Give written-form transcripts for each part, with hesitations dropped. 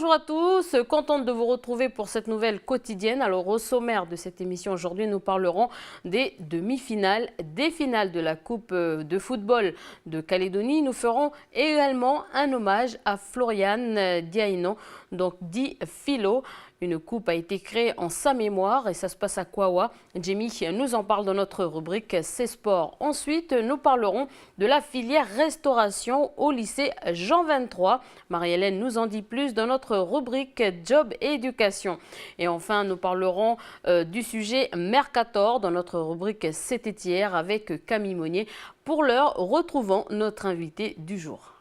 Bonjour à tous, contente de vous retrouver pour cette nouvelle quotidienne. Alors au sommaire de cette émission aujourd'hui, nous parlerons des demi-finales, des finales de la Coupe de football de Calédonie. Nous ferons également un hommage à Florian Diaino, donc dit Philo. Une coupe a été créée en sa mémoire et ça se passe à Kawa. Jamie nous en parle dans notre rubrique C'est Sport. Ensuite, nous parlerons de la filière restauration au lycée Jean 23. Marie-Hélène nous en dit plus dans notre rubrique Job et éducation. Et enfin, nous parlerons du sujet Mercator dans notre rubrique C'était hier avec Camille Monnier. Pour l'heure, retrouvons notre invité du jour.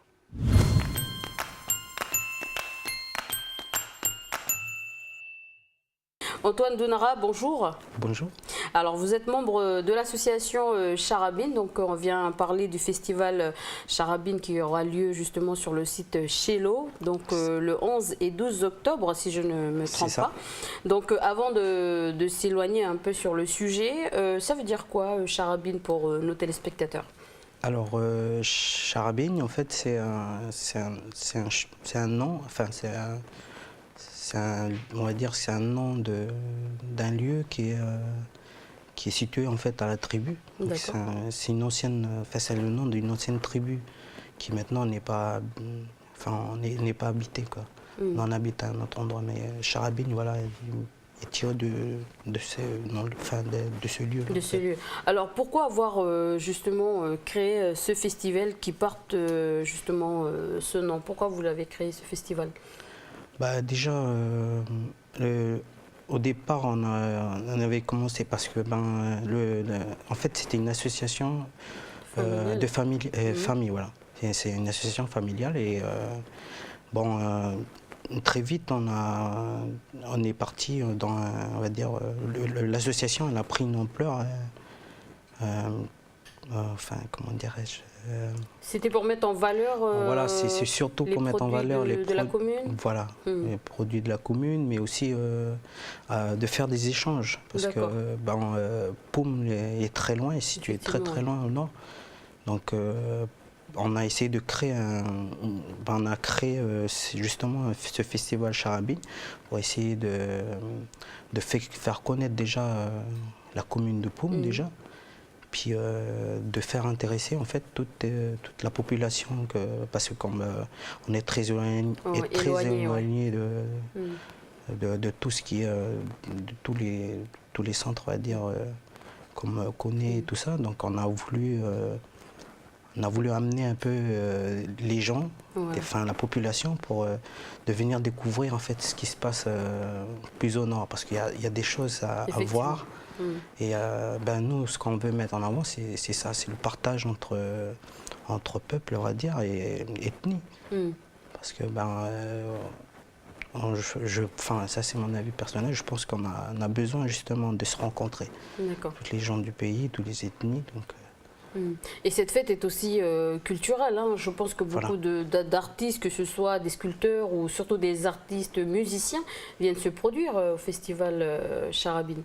Antoine Donara, bonjour. Bonjour. Alors vous êtes membre de l'association Charabine, donc on vient parler du festival Charabine qui aura lieu justement sur le site Chello, donc le 11 et 12 octobre si je ne me trompe pas. Donc avant de s'éloigner un peu sur le sujet, ça veut dire quoi Charabine pour nos téléspectateurs? Alors Charabine en fait c'est un nom, enfin on va dire c'est un nom d'un lieu qui est situé en fait à la tribu. C'est une ancienne, enfin c'est le nom d'une ancienne tribu qui maintenant n'est pas, enfin n'est pas habitée quoi. On en habite à un autre endroit, mais Charabine voilà est tiré de ce lieu. De ce lieu. Alors pourquoi avoir justement créé ce festival qui porte justement ce nom? Pourquoi vous l'avez créé ce festival? Bah déjà, au départ, on avait commencé parce que en fait, c'était une association de famille, voilà. C'est une association familiale et très vite, on est parti dans, on va dire, l'association, elle a pris une ampleur. Enfin, comment dirais-je, c'était pour mettre en valeur voilà, c'est surtout pour mettre en valeur de la commune. Voilà, les produits de la commune, mais aussi de faire des échanges. Parce que Poum est très loin, est situé très loin au nord. Donc on a essayé de créer on a créé justement ce festival Charabine pour essayer de faire connaître déjà la commune de Poum déjà. Puis de faire intéresser en fait toute la population parce que comme on est très éloigné de tout ce qui est de tous les centres on va dire comme Koné et tout ça, donc on a voulu amener un peu les gens, enfin la population pour de venir découvrir en fait ce qui se passe plus au nord parce qu'il y a des choses à voir. Et nous, ce qu'on veut mettre en avant, c'est ça, c'est le partage entre peuples, on va dire, et ethnies. Parce que, ça c'est mon avis personnel, je pense qu'on a besoin justement de se rencontrer. Tous les gens du pays, toutes les ethnies. Donc, et cette fête est aussi culturelle. Hein. Je pense que beaucoup d'artistes, que ce soit des sculpteurs ou surtout des artistes musiciens, viennent se produire au festival Charabine.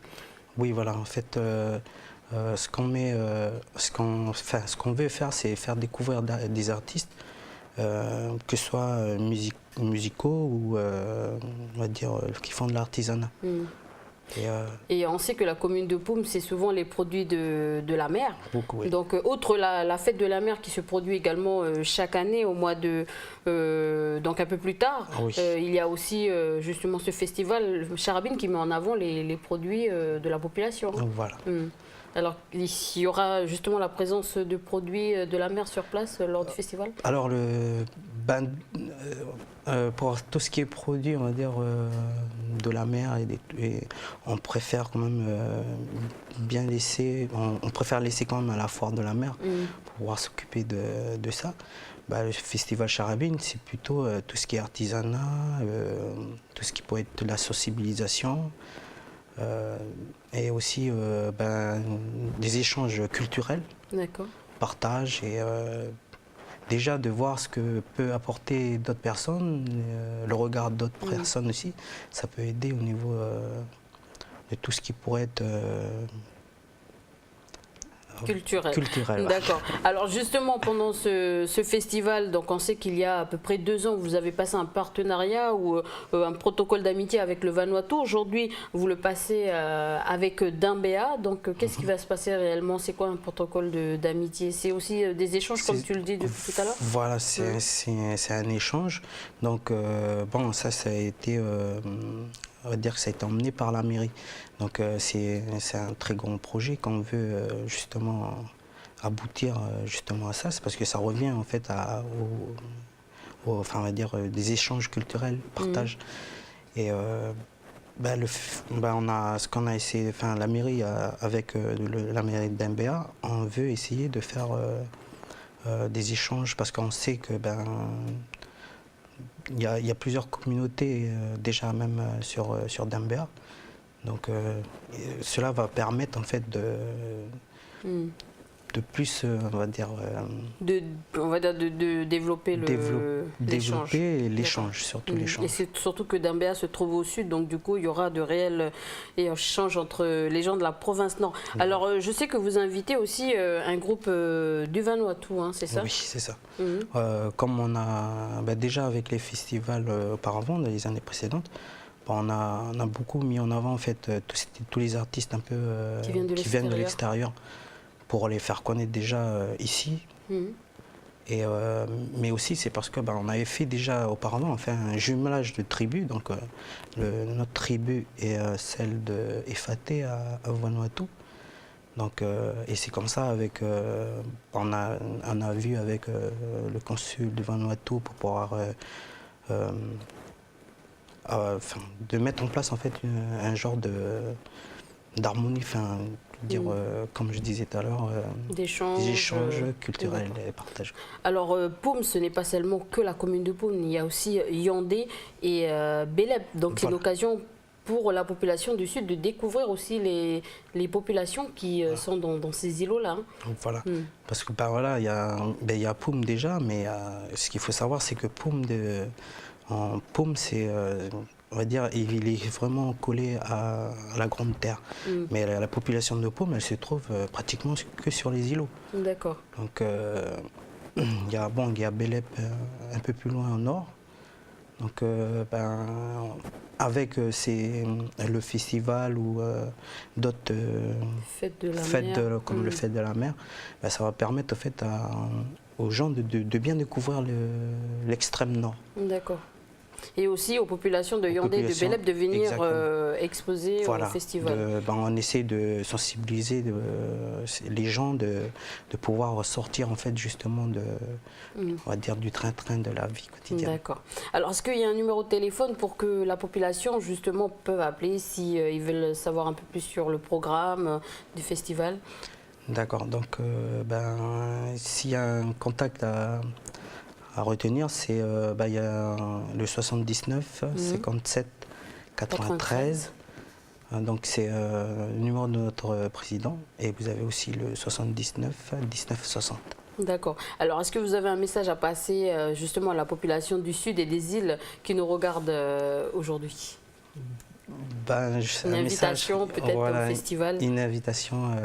Oui, voilà, en fait, ce qu'on veut faire, c'est faire découvrir des artistes, que ce soit musicaux ou, on va dire, qui font de l'artisanat. Et on sait que la commune de Poum, c'est souvent les produits de la mer. Beaucoup, oui. Donc, outre la fête de la mer qui se produit également chaque année au mois de... donc un peu plus tard, il y a aussi justement ce festival Charabine qui met en avant les produits de la population. Voilà. Alors, il y aura justement la présence de produits de la mer sur place lors du festival? Alors, pour tout ce qui est produit, on va dire, de la mer, on préfère quand même bien laisser, on préfère laisser quand même à la foire de la mer pour pouvoir s'occuper de ça. Le festival Charabine, c'est plutôt tout ce qui est artisanat, tout ce qui peut être de la sensibilisation. Et aussi des échanges culturels, partage et déjà de voir ce que peut apporter d'autres personnes, le regard d'autres personnes aussi, ça peut aider au niveau de tout ce qui pourrait être culturel. Culturel. D'accord. Alors justement, pendant ce festival, donc on sait qu'il y a à peu près 2 ans, vous avez passé un partenariat ou un protocole d'amitié avec le Vanuatu. Aujourd'hui, vous le passez avec Dembéa. Donc qu'est-ce qui va se passer réellement? C'est quoi un protocole d'amitié? C'est aussi des échanges, comme tu le dis depuis tout à l'heure? Voilà, c'est un échange. Donc bon, ça a été... on va dire que ça a été emmené par la mairie. Donc c'est un très grand projet qu'on veut justement aboutir justement à ça. C'est parce que ça revient en fait enfin, on va dire des échanges culturels, partage. Et on a ce qu'on a essayé, enfin la mairie avec la mairie de Dembéa, on veut essayer de faire des échanges parce qu'on sait que il y a plusieurs communautés déjà même sur Dembéa. Donc cela va permettre en fait de plus, on va dire... de développer l'échange. Développer l'échange, surtout l'échange. Et c'est surtout que Dembéa se trouve au sud, donc du coup il y aura de réels échanges entre les gens de la province nord. Alors je sais que vous invitez aussi un groupe du Vanuatu, hein, c'est ça? Oui, c'est ça. Comme on a déjà avec les festivals auparavant, dans les années précédentes, on a beaucoup mis en avant en fait tous les artistes un peu qui viennent de l'extérieur pour les faire connaître déjà ici. Et, mais aussi c'est parce que on avait fait déjà auparavant un jumelage de tribus. Donc notre tribu est celle de Efate à Vanuatu. Donc, et c'est comme ça avec on a vu avec le consul de Vanuatu pour pouvoir de mettre en place en fait un genre d'harmonie, comme je disais tout à l'heure, des échanges culturels et partagés. Alors Poum, ce n'est pas seulement que la commune de Poum, il y a aussi Yandé et Belep, donc c'est l'occasion pour la population du sud de découvrir aussi les populations qui sont dans ces îlots-là. Voilà, parce que voilà, il y a Poum déjà, mais ce qu'il faut savoir c'est que Poum, c'est... on va dire, il est vraiment collé à la Grande Terre. Mais la population de Poum, elle se trouve pratiquement que sur les îlots. D'accord. Donc, il y a Belep un peu plus loin au nord. Donc, avec le festival ou d'autres fêtes comme le Fête de la Mer, ça va permettre au fait, aux gens de bien découvrir l'extrême nord. D'accord. Et aussi aux populations de Yandé et de Belep de venir exposer au festival. On essaie de sensibiliser les gens, de pouvoir sortir en fait justement on va dire du train-train de la vie quotidienne. D'accord. Alors est-ce qu'il y a un numéro de téléphone pour que la population justement peut appeler si ils veulent savoir un peu plus sur le programme du festival? D'accord. Donc s'il y a un contact à retenir, c'est y a le 79 57 93. Donc c'est le numéro de notre président, et vous avez aussi le 79 19 60. D'accord. Alors est-ce que vous avez un message à passer justement à la population du sud et des îles qui nous regardent aujourd'hui? Une invitation peut-être au festival? Une invitation.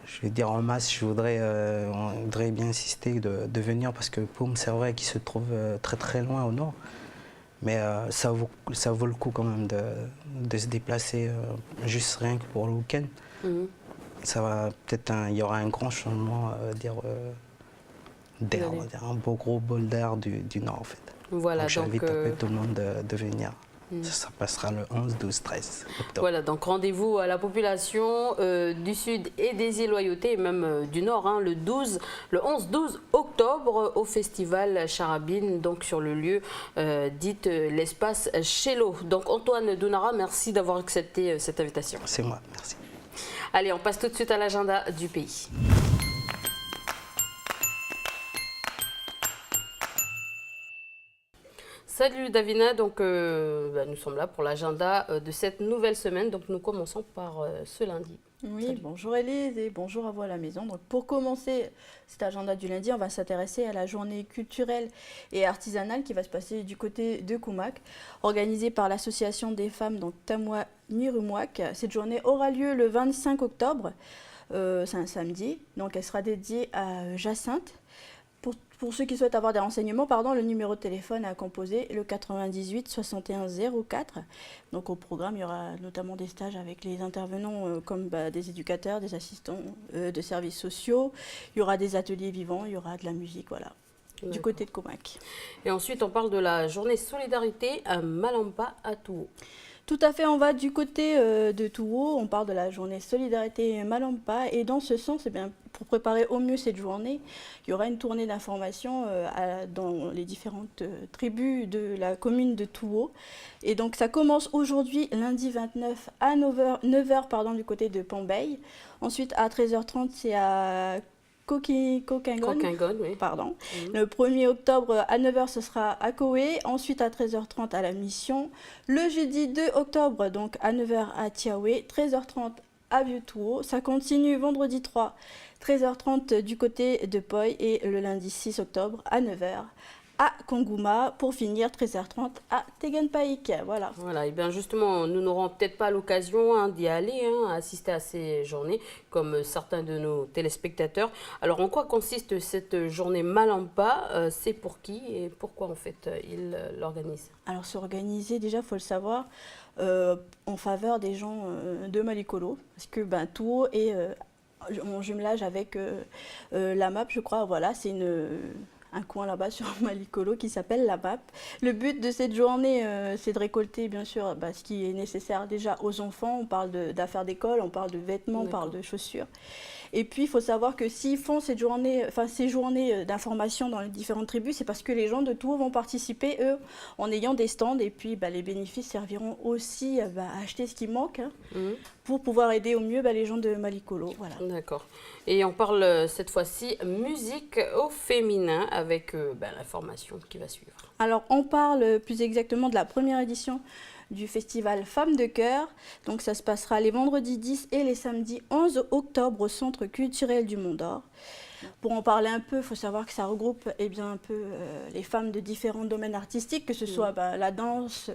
Je vais dire en masse, on voudrait bien insister de venir, parce que Poum, c'est vrai qu'il se trouve très très loin au nord, mais ça vaut le coup quand même de se déplacer juste rien que pour le week-end. Ça va peut-être il y aura un grand changement d'air, un beau gros bol d'air du nord en fait. Voilà, donc j'invite un peu tout le monde de venir. Ça passera le 11, 12, 13 octobre. Voilà, donc rendez-vous à la population du Sud et des îles Loyauté, et même du Nord, le 11-12 octobre au festival Charabine, donc sur le lieu dit l'espace Chello. Donc Antoine Dounara, merci d'avoir accepté cette invitation. C'est moi, merci. Allez, on passe tout de suite à l'agenda du pays. Salut Davina, donc nous sommes là pour l'agenda de cette nouvelle semaine, donc nous commençons par ce lundi. Oui, Salut. Bonjour Élise et bonjour à vous à la maison. Donc pour commencer cet agenda du lundi, on va s'intéresser à la journée culturelle et artisanale qui va se passer du côté de Koumak, organisée par l'association des femmes donc Tamwa Nirumwak. Cette journée aura lieu le 25 octobre. c'est un samedi, donc elle sera dédiée à Jacinthe. Pour ceux qui souhaitent avoir des renseignements, le numéro de téléphone à composer, le 98 61 04. Donc au programme, il y aura notamment des stages avec les intervenants comme des éducateurs, des assistants de services sociaux. Il y aura des ateliers vivants, il y aura de la musique, voilà, du côté de Comac. Et ensuite, on parle de la journée solidarité à Malampa à Touo. Tout à fait, on va du côté de Touo, on parle de la journée Solidarité Malampa et dans ce sens, pour préparer au mieux cette journée, il y aura une tournée d'information dans les différentes tribus de la commune de Touo. Et donc ça commence aujourd'hui, lundi 29 à 9h du côté de Pambay. Ensuite à 13h30, c'est à Coquingon, oui. Pardon. Le 1er octobre à 9h, ce sera à Koé. Ensuite à 13h30 à la Mission. Le jeudi 2 octobre, donc à 9h à Tiaoué. 13h30 à Vieux-Touo. Ça continue vendredi 3, 13h30 du côté de Poy. Et le lundi 6 octobre à 9h à Kongouma, pour finir 13h30 à Tegenpaïk. Voilà. Voilà, et bien justement, nous n'aurons peut-être pas l'occasion d'y aller, à assister à ces journées, comme certains de nos téléspectateurs. Alors, en quoi consiste cette journée Malampa? C'est pour qui et pourquoi, en fait, ils l'organisent? Alors, s'organiser, déjà, il faut le savoir, en faveur des gens de Malikolo, parce que Touo est en jumelage avec la MAP, je crois. Voilà, c'est un coin là-bas sur Malikolo qui s'appelle la MAP. Le but de cette journée, c'est de récolter bien sûr ce qui est nécessaire déjà aux enfants. On parle d'affaires d'école, on parle de vêtements, on parle de chaussures. Et puis il faut savoir que s'ils font ces journées d'information dans les différentes tribus, c'est parce que les gens de Touo vont participer, eux, en ayant des stands. Et puis les bénéfices serviront aussi à acheter ce qui manque pour pouvoir aider au mieux les gens de Malikolo. Voilà. D'accord. Et on parle cette fois-ci musique au féminin avec l'information qui va suivre. Alors on parle plus exactement de la première édition du festival Femmes de Cœur. Donc ça se passera les vendredis 10 et les samedis 11 octobre au Centre culturel du Mont d'Or. Pour en parler un peu, il faut savoir que ça regroupe un peu les femmes de différents domaines artistiques, que ce soit la danse,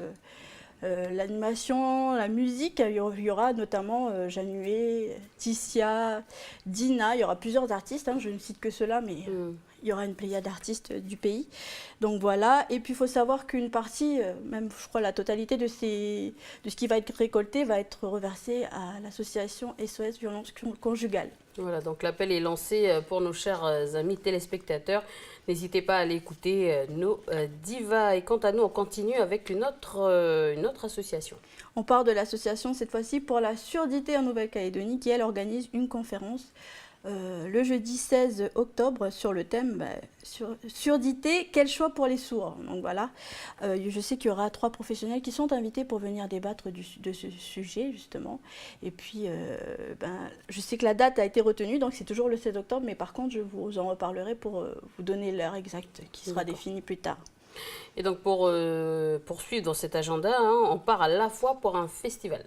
l'animation, la musique. Il y aura notamment Janué, Ticia, Dina. Il y aura plusieurs artistes, je ne cite que ceux-là, mais il y aura une pléiade d'artistes du pays. Donc voilà. Et puis il faut savoir qu'une partie, même je crois la totalité de ce qui va être récolté, va être reversé à l'association SOS Violence Conjugale. Voilà, donc l'appel est lancé pour nos chers amis téléspectateurs. N'hésitez pas à aller écouter nos divas. Et quant à nous, on continue avec une autre association. On part de l'association cette fois-ci pour la surdité en Nouvelle-Calédonie qui, elle, organise une conférence le jeudi 16 octobre sur le thème surdité, quel choix pour les sourds. Donc voilà, je sais qu'il y aura 3 professionnels qui sont invités pour venir débattre de ce sujet justement. Et puis, je sais que la date a été retenue, donc c'est toujours le 16 octobre, mais par contre, je vous en reparlerai pour vous donner l'heure exacte qui sera définie plus tard. Et donc pour poursuivre dans cet agenda, on part à la fois pour un festival.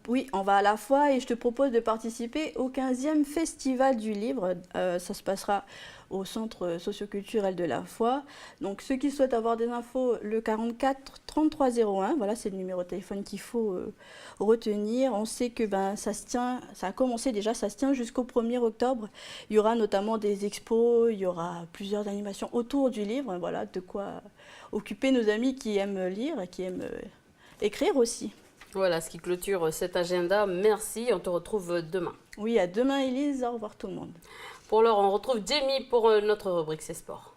Oui, on va à la fois et je te propose de participer au 15e Festival du Livre. Ça se passera au Centre socioculturel de la Foi. Donc ceux qui souhaitent avoir des infos, le 44 33 01, voilà, c'est le numéro de téléphone qu'il faut retenir. On sait que ça a commencé déjà, ça se tient jusqu'au 1er octobre. Il y aura notamment des expos, il y aura plusieurs animations autour du livre. Voilà, de quoi occuper nos amis qui aiment lire et qui aiment écrire aussi. Voilà ce qui clôture cet agenda. Merci, on te retrouve demain. Oui, à demain Elise, au revoir tout le monde. Pour l'heure, on retrouve Jamie pour notre rubrique C'est Sport.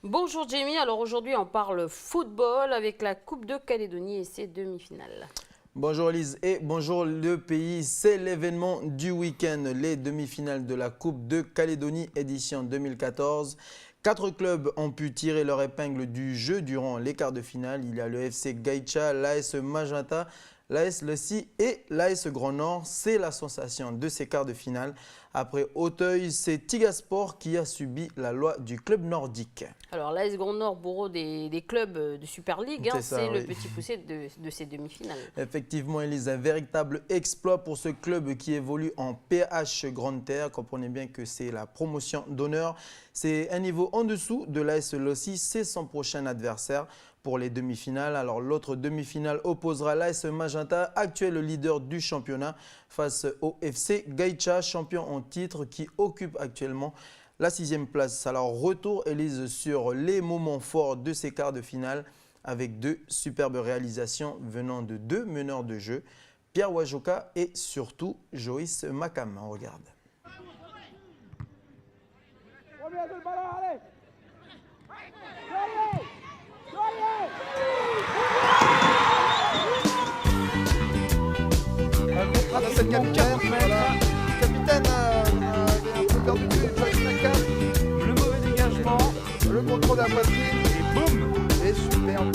Bonjour Jamie, alors aujourd'hui on parle football avec la Coupe de Calédonie et ses demi-finales. Bonjour Elise et bonjour le pays, c'est l'événement du week-end, les demi-finales de la Coupe de Calédonie édition 2014. 4 clubs ont pu tirer leur épingle du jeu durant les quarts de finale. Il y a le FC Gaïcha, l'AS Magenta, l'AS Lessi et l'AS Grand Nord. C'est la sensation de ces quarts de finale. Après Auteuil, c'est Tigasport qui a subi la loi du club nordique. Alors l'AS Grand Nord, bourreau des clubs de Super League, c'est le petit poussé de ces demi-finales. Effectivement, Elise, un véritable exploit pour ce club qui évolue en PH Grande Terre. Comprenez bien que c'est la promotion d'honneur. C'est un niveau en dessous de l'AS Lessi, c'est son prochain adversaire. pour les demi-finales. Alors l'autre demi-finale opposera l'AS Magenta, actuel leader du championnat, face au FC Gaïcha, champion en titre qui occupe actuellement la 6e place. Alors retour, Élise, sur les moments forts de ces quarts de finale avec 2 superbes réalisations venant de 2 meneurs de jeu, Pierre Wajoka et surtout Joïs Makam. On regarde. Dans cette capitaine, voilà. Le capitaine avait un peu perdu de vue, Joyce Nakam. Le mauvais dégagement. Le contrôle de la poitrine. Et boum. Et superbe.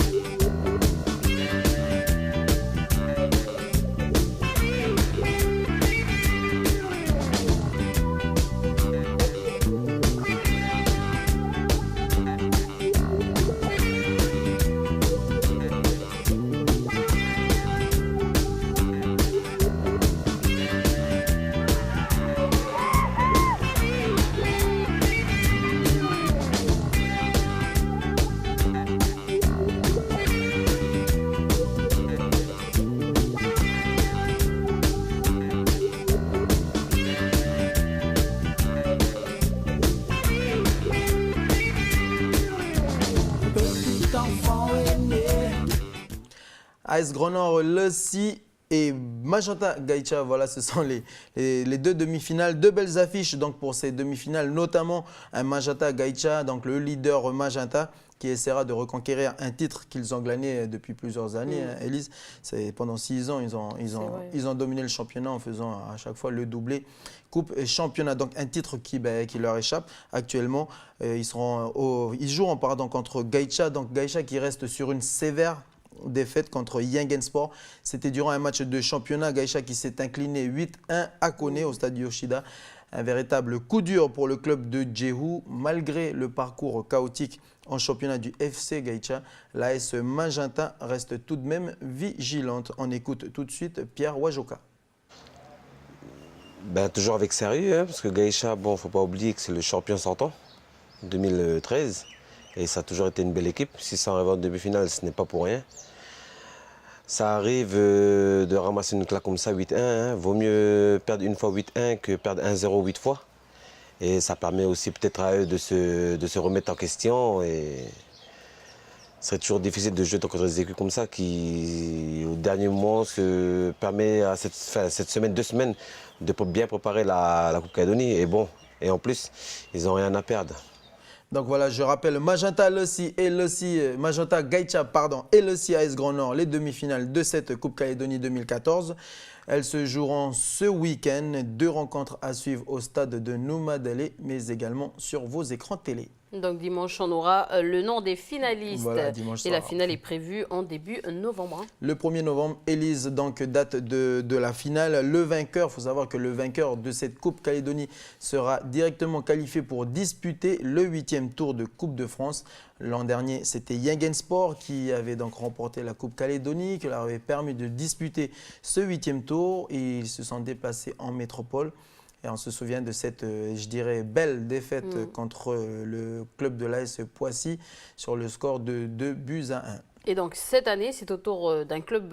AS Grand Nord, Lessi et Magenta Gaïcha, voilà, ce sont les 2 demi-finales. 2 belles affiches donc pour ces demi-finales, notamment un Magenta Gaïcha, donc le leader Magenta, qui essaiera de reconquérir un titre qu'ils ont glané depuis plusieurs années. Élise, pendant 6 ans, ils ont dominé le championnat en faisant à chaque fois le doublé coupe et championnat. Donc un titre qui leur échappe actuellement. Ils joueront contre Gaïcha, donc Gaïcha qui reste sur une sévère défaite contre Yangensport. C'était durant un match de championnat. Gaïcha qui s'est incliné 8-1 à Kone au stade Yoshida. Un véritable coup dur pour le club de Jehu. Malgré le parcours chaotique en championnat du FC Gaïcha, l'AS Magenta reste tout de même vigilante. On écoute tout de suite Pierre Wajoka. Toujours avec sérieux, parce que Gaïcha, il ne faut pas oublier que c'est le champion sortant, 2013. Et ça a toujours été une belle équipe. Si ça arrive en demi-finale, ce n'est pas pour rien. Ça arrive de ramasser une claque comme ça, 8-1. Vaut mieux perdre une fois 8-1 que perdre 1-0 8 fois. Et ça permet aussi peut-être à eux de se remettre en question. Et ce serait toujours difficile de jouer contre des équipes comme ça qui, au dernier moment, se permet à cette semaine, 2 semaines, de bien préparer la Coupe Calédonie. Et en plus, ils n'ont rien à perdre. Donc voilà, je rappelle Magenta Gaïcha et Lessi AS Grand Nord, les demi-finales de cette Coupe Calédonie 2014. Elles se joueront ce week-end. 2 rencontres à suivre au stade de Noumadélé, mais également sur vos écrans télé. Donc dimanche, on aura le nom des finalistes. Voilà, dimanche et la finale est prévue en début novembre. Le 1er novembre, Élise, donc date de la finale. Le vainqueur, il faut savoir que le vainqueur de cette Coupe Calédonie sera directement qualifié pour disputer le 8e tour de Coupe de France. L'an dernier, c'était Yangensport qui avait donc remporté la Coupe Calédonie, qui leur avait permis de disputer ce 8e tour. Et ils se sont déplacés en métropole. Et on se souvient de cette, je dirais, belle défaite contre le club de l'AS Poissy sur le score de 2-1. Et donc cette année, c'est au tour d'un club,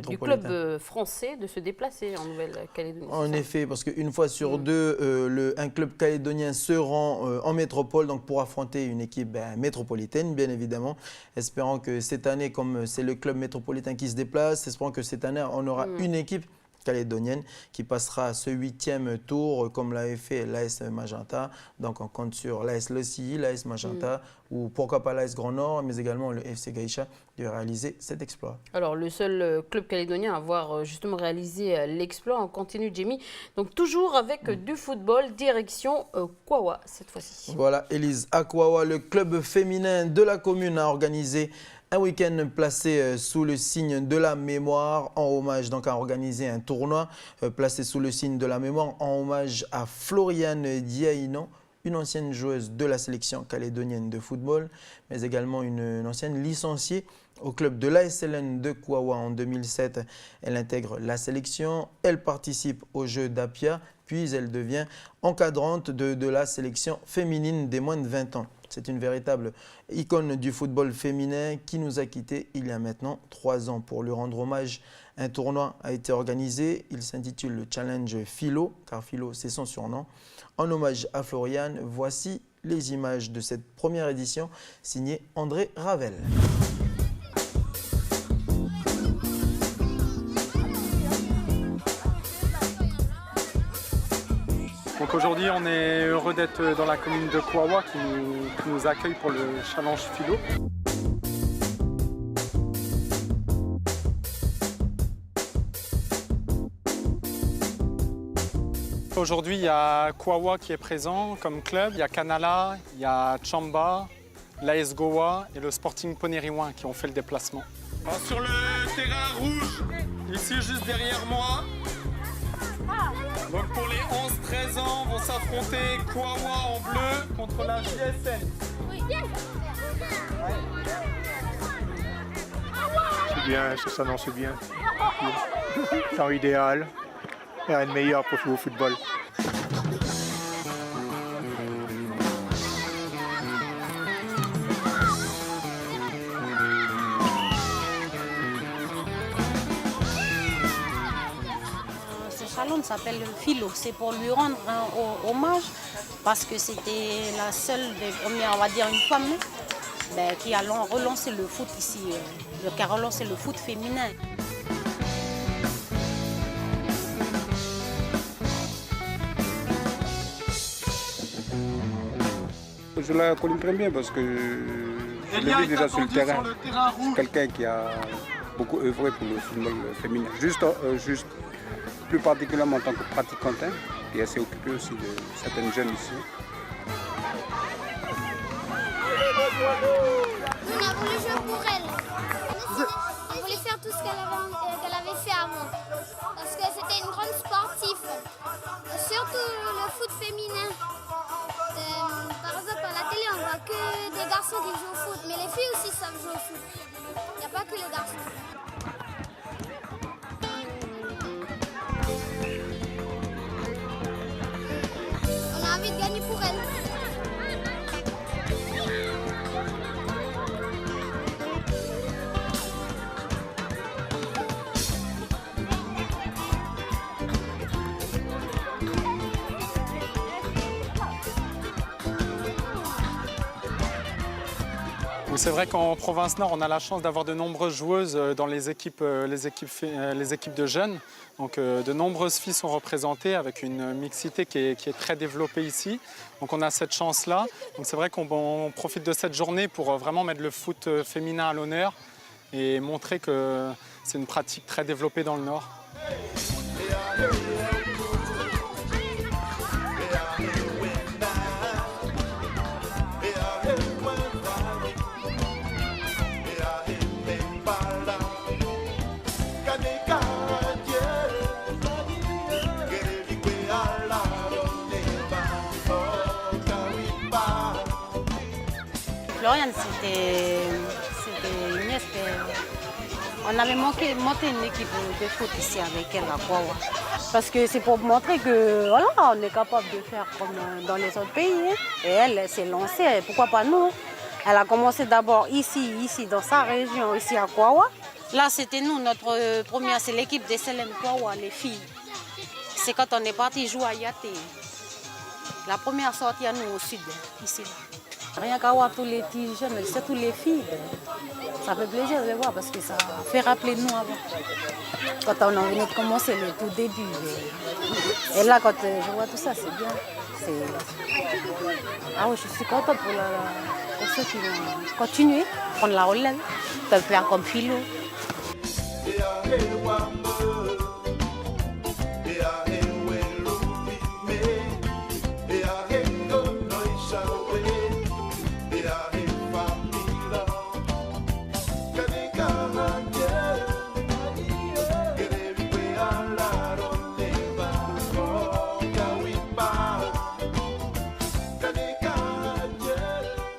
du club français de se déplacer en Nouvelle-Calédonie. En effet, parce qu'une fois sur 2, un club calédonien se rend en métropole donc pour affronter une équipe métropolitaine, bien évidemment. Espérons que cette année, comme c'est le club métropolitain qui se déplace, espérons que cette année, on aura une équipe calédonienne qui passera ce 8e tour comme l'avait fait l'AS Magenta. Donc on compte sur l'AS Lessi, l'AS Magenta ou pourquoi pas l'AS Grand Nord, mais également le FC Gaïcha de réaliser cet exploit. Alors le seul club calédonien à avoir justement réalisé l'exploit, on continue Jamie. Donc toujours avec du football, direction Kwawa cette fois-ci. Voilà, Élise, à Kwawa, le club féminin de la commune a organisé un week-end placé sous le signe de la mémoire en hommage, donc a organisé un tournoi placé sous le signe de la mémoire en hommage à Floriane Diaïno, une ancienne joueuse de la sélection calédonienne de football, mais également une ancienne licenciée au club de l'ASLN de Kwawa en 2007. Elle intègre la sélection, elle participe aux Jeux d'Apia puis elle devient encadrante de la sélection féminine des moins de 20 ans. C'est une véritable icône du football féminin qui nous a quittés il y a maintenant 3 ans. Pour lui rendre hommage, un tournoi a été organisé. Il s'intitule le Challenge Philo, car Philo c'est son surnom. En hommage à Floriane, voici les images de cette première édition signée André Ravel. Donc aujourd'hui, on est heureux d'être dans la commune de Kouawa qui nous accueille pour le Challenge Philo. Aujourd'hui, il y a Kouawa qui est présent comme club, il y a Kanala, il y a Chamba, l'AS Goa et le Sporting Poneriwan qui ont fait le déplacement. Alors, sur le terrain rouge, ici juste derrière moi, donc pour les 11-13 ans, vont s'affronter Kouawa en bleu contre la JSN. C'est bien, ça s'annonce bien. Temps idéal, et rien de meilleur pour jouer au football. Salon s'appelle Philo, c'est pour lui rendre un hommage parce que c'était la seule des premières, on va dire une femme, qui a relancé le foot ici, qui a relancé le foot féminin. Je la connais très bien parce que je l'ai vu déjà sur le terrain. C'est quelqu'un qui a beaucoup œuvré pour le football féminin. Juste plus particulièrement en tant que pratiquante, et elle s'est occupée aussi de certaines jeunes ici. On a voulu jouer pour elle. On voulait faire tout ce qu'elle avait fait avant. Parce que c'était une grande sportive. Surtout le foot féminin. Par exemple, à la télé, on voit que des garçons qui jouent au foot. Mais les filles aussi savent jouer au foot. Il n'y a pas que les garçons. On a envie de gagner pour elle. C'est vrai qu'en province Nord, on a la chance d'avoir de nombreuses joueuses dans les équipes de jeunes. Donc, de nombreuses filles sont représentées avec une mixité qui est très développée ici. Donc on a cette chance-là. Donc c'est vrai qu'on profite de cette journée pour vraiment mettre le foot féminin à l'honneur et montrer que c'est une pratique très développée dans le Nord. Floriane, c'était une nièce. On avait monté une équipe de foot ici avec elle à Kouawa. Parce que c'est pour montrer que voilà, on est capable de faire comme dans les autres pays. Hein. Et elle s'est lancée, pourquoi pas nous? Elle a commencé d'abord ici, dans sa région, ici à Kouawa. Là, c'était nous, notre première, c'est l'équipe des Selem Kouawa, les filles. C'est quand on est parti jouer à Yaté. La première sortie à nous au sud, ici. Rien qu'à voir tous les petits jeunes, surtout les filles, ça fait plaisir de les voir parce que ça fait rappeler nous avant. Quand on venait de commencer le tout début. Et là, quand je vois tout ça, c'est bien. Ah oui, je suis contente pour ceux qui vont continuer, prendre la relève, peuvent faire comme Philo.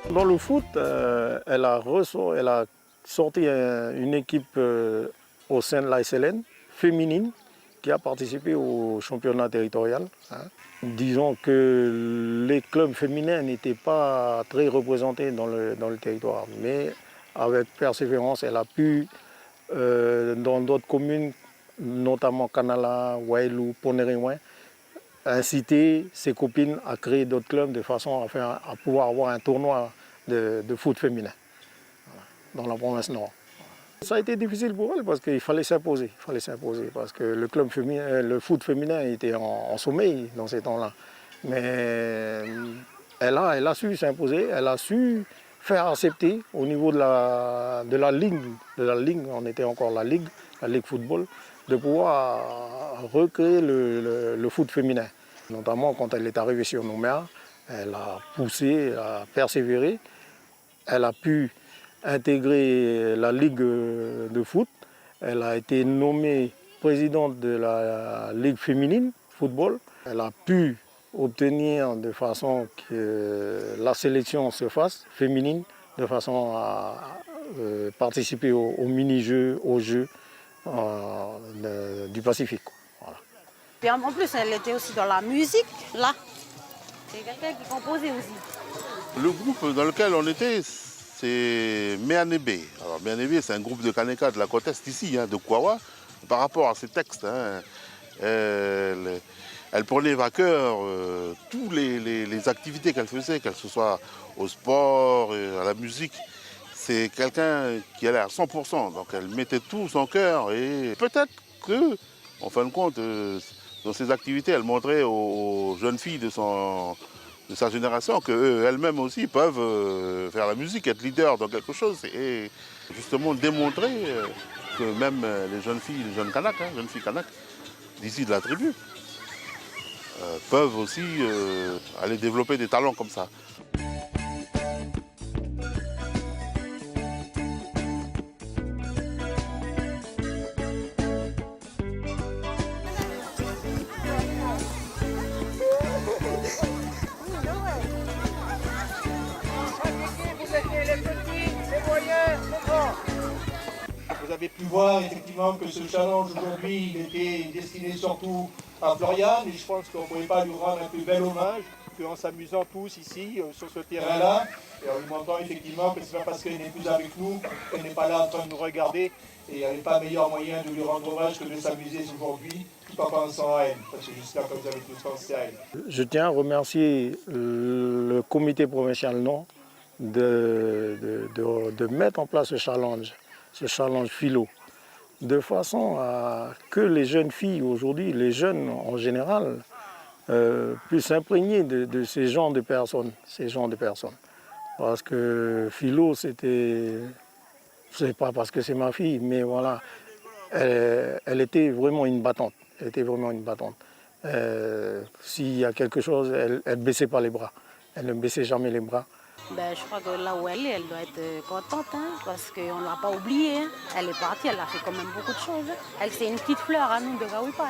Dans le foot, elle a sorti une équipe au sein de la SLN, féminine, qui a participé au championnat territorial. Disons que les clubs féminins n'étaient pas très représentés dans le territoire, mais avec persévérance, elle a pu, dans d'autres communes, notamment Kanala, Wailou, Poneriwen, inciter ses copines à créer d'autres clubs de façon à pouvoir avoir un tournoi de foot féminin dans la province nord. Ça a été difficile pour elle parce qu'il fallait s'imposer. Parce que le foot féminin était en sommeil dans ces temps-là. Mais elle a su s'imposer, elle a su faire accepter au niveau de la ligue, on était encore la ligue football, de pouvoir recréer le foot féminin. Notamment quand elle est arrivée sur Nouméa, elle a poussé, elle a persévéré, elle a pu intégrer la ligue de foot, elle a été nommée présidente de la ligue féminine football, elle a pu obtenir de façon que la sélection se fasse féminine, de façon à participer aux mini-jeux, aux jeux du Pacifique. Voilà. Et en plus, elle était aussi dans la musique, là. C'est quelqu'un qui composait aussi. Le groupe dans lequel on était, c'est Meanebe. Alors Meanebe, c'est un groupe de Kaneka de la côte est ici, de Kwawa. Par rapport à ces textes, elle prenait à cœur toutes les activités qu'elle faisait, qu'elle se soit au sport, à la musique. C'est quelqu'un qui allait à 100%, donc elle mettait tout son cœur. Et peut-être que, en fin de compte, dans ses activités, elle montrait aux jeunes filles de sa génération qu'elles-mêmes aussi peuvent faire la musique, être leader dans quelque chose et justement démontrer que même les jeunes filles, les jeunes Kanak, jeunes filles Kanak d'ici de la tribu, peuvent aussi aller développer des talents comme ça. Vous avez pu voir effectivement que ce challenge aujourd'hui, il était destiné surtout à Floriane, et je pense qu'on ne pouvait pas lui rendre un plus bel hommage qu'en s'amusant tous ici sur ce terrain-là, et en lui montrant effectivement que ce n'est pas parce qu'elle n'est plus avec nous qu'elle n'est pas là en train de nous regarder, et il n'y avait pas meilleur moyen de lui rendre hommage que de s'amuser aujourd'hui, tout en pensant à elle, parce que jusqu'à quand vous avez tous pensé à elle. Je tiens à remercier le comité provincial Nord de mettre en place ce challenge philo, de façon à que les jeunes filles aujourd'hui, les jeunes en général, puissent s'imprégner de ces genres de personnes. Parce que philo, c'est pas parce que c'est ma fille, mais voilà, elle était vraiment une battante. S'il y a quelque chose, elle ne baissait pas les bras. Elle ne baissait jamais les bras. Je crois que là où elle est, elle doit être contente, parce qu'on ne l'a pas oubliée. Elle est partie, elle a fait quand même beaucoup de choses. Elle, c'est une petite fleur à nous de Gawipa.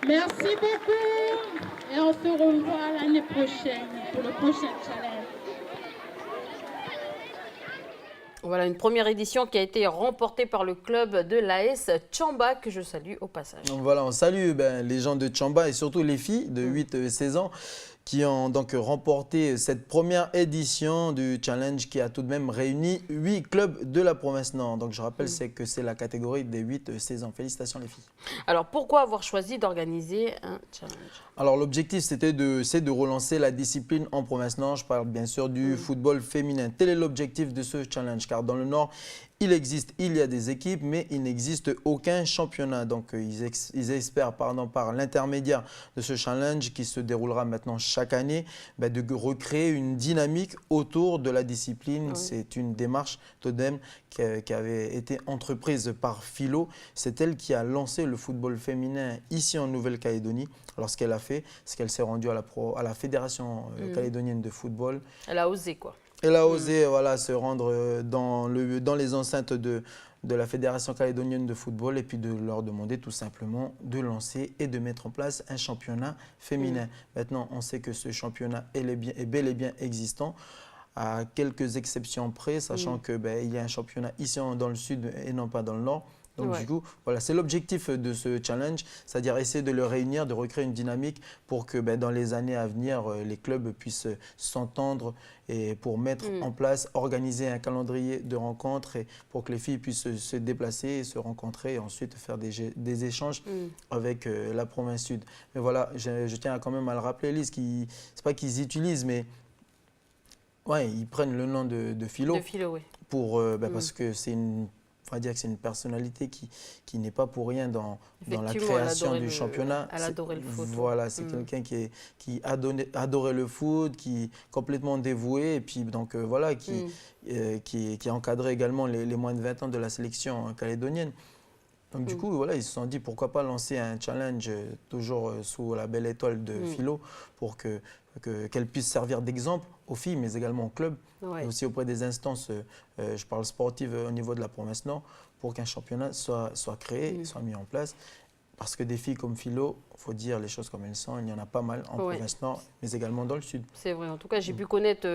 Merci beaucoup et on se revoit l'année l'année prochaine pour le prochain challenge. Voilà une première édition qui a été remportée par le club de l'AS Tchamba, que je salue au passage. Donc voilà, on salue les gens de Tchamba et surtout les filles de 8-16 ans qui ont donc remporté cette première édition du challenge qui a tout de même réuni 8 clubs de la province Nord. Donc je rappelle que c'est la catégorie des 8-16 ans. Félicitations les filles. Alors pourquoi avoir choisi d'organiser un challenge? Alors l'objectif c'est de relancer la discipline en province Nord. Je parle bien sûr du football féminin. Tel est l'objectif de ce challenge car dans le Nord, il y a des équipes, mais il n'existe aucun championnat. Donc, ils espèrent, par l'intermédiaire de ce challenge qui se déroulera maintenant chaque année, de recréer une dynamique autour de la discipline. C'est une démarche tout de même qui avait été entreprise par Philo. C'est elle qui a lancé le football féminin ici en Nouvelle-Calédonie. Alors, ce qu'elle a fait, c'est qu'elle s'est rendue à la Fédération calédonienne de football. Elle a osé, quoi. Elle a osé se rendre dans les enceintes de la Fédération calédonienne de football et puis de leur demander tout simplement de lancer et de mettre en place un championnat féminin. Maintenant, on sait que ce championnat est bel et bien existant, à quelques exceptions près, sachant qu'il y a un championnat ici dans le sud et non pas dans le nord. Donc du coup, voilà, c'est l'objectif de ce challenge, c'est-à-dire essayer de le réunir, de recréer une dynamique pour que dans les années à venir, les clubs puissent s'entendre et pour mettre en place, organiser un calendrier de rencontres et pour que les filles puissent se déplacer, se rencontrer et ensuite faire des échanges avec la province sud. Mais voilà, je tiens quand même à le rappeler, Elise, c'est pas qu'ils utilisent, mais ils prennent le nom de Philo. De Philo, oui. Parce que c'est une... On va dire que c'est une personnalité qui n'est pas pour rien dans la création du championnat. Elle adorait le foot. Voilà, c'est quelqu'un qui adorait le foot, qui est complètement dévoué et puis donc voilà, qui a encadré également les moins de 20 ans de la sélection calédonienne. Donc du coup, voilà, ils se sont dit pourquoi pas lancer un challenge toujours sous la belle étoile de Philo pour qu'elle puisse servir d'exemple aux filles, mais également au club, et aussi auprès des instances, je parle sportives au niveau de la province Nord, pour qu'un championnat soit créé, soit mis en place. Parce que des filles comme Philo, il faut dire les choses comme elles sont, il y en a pas mal en province Nord, mais également dans le sud. C'est vrai, en tout cas, j'ai pu connaître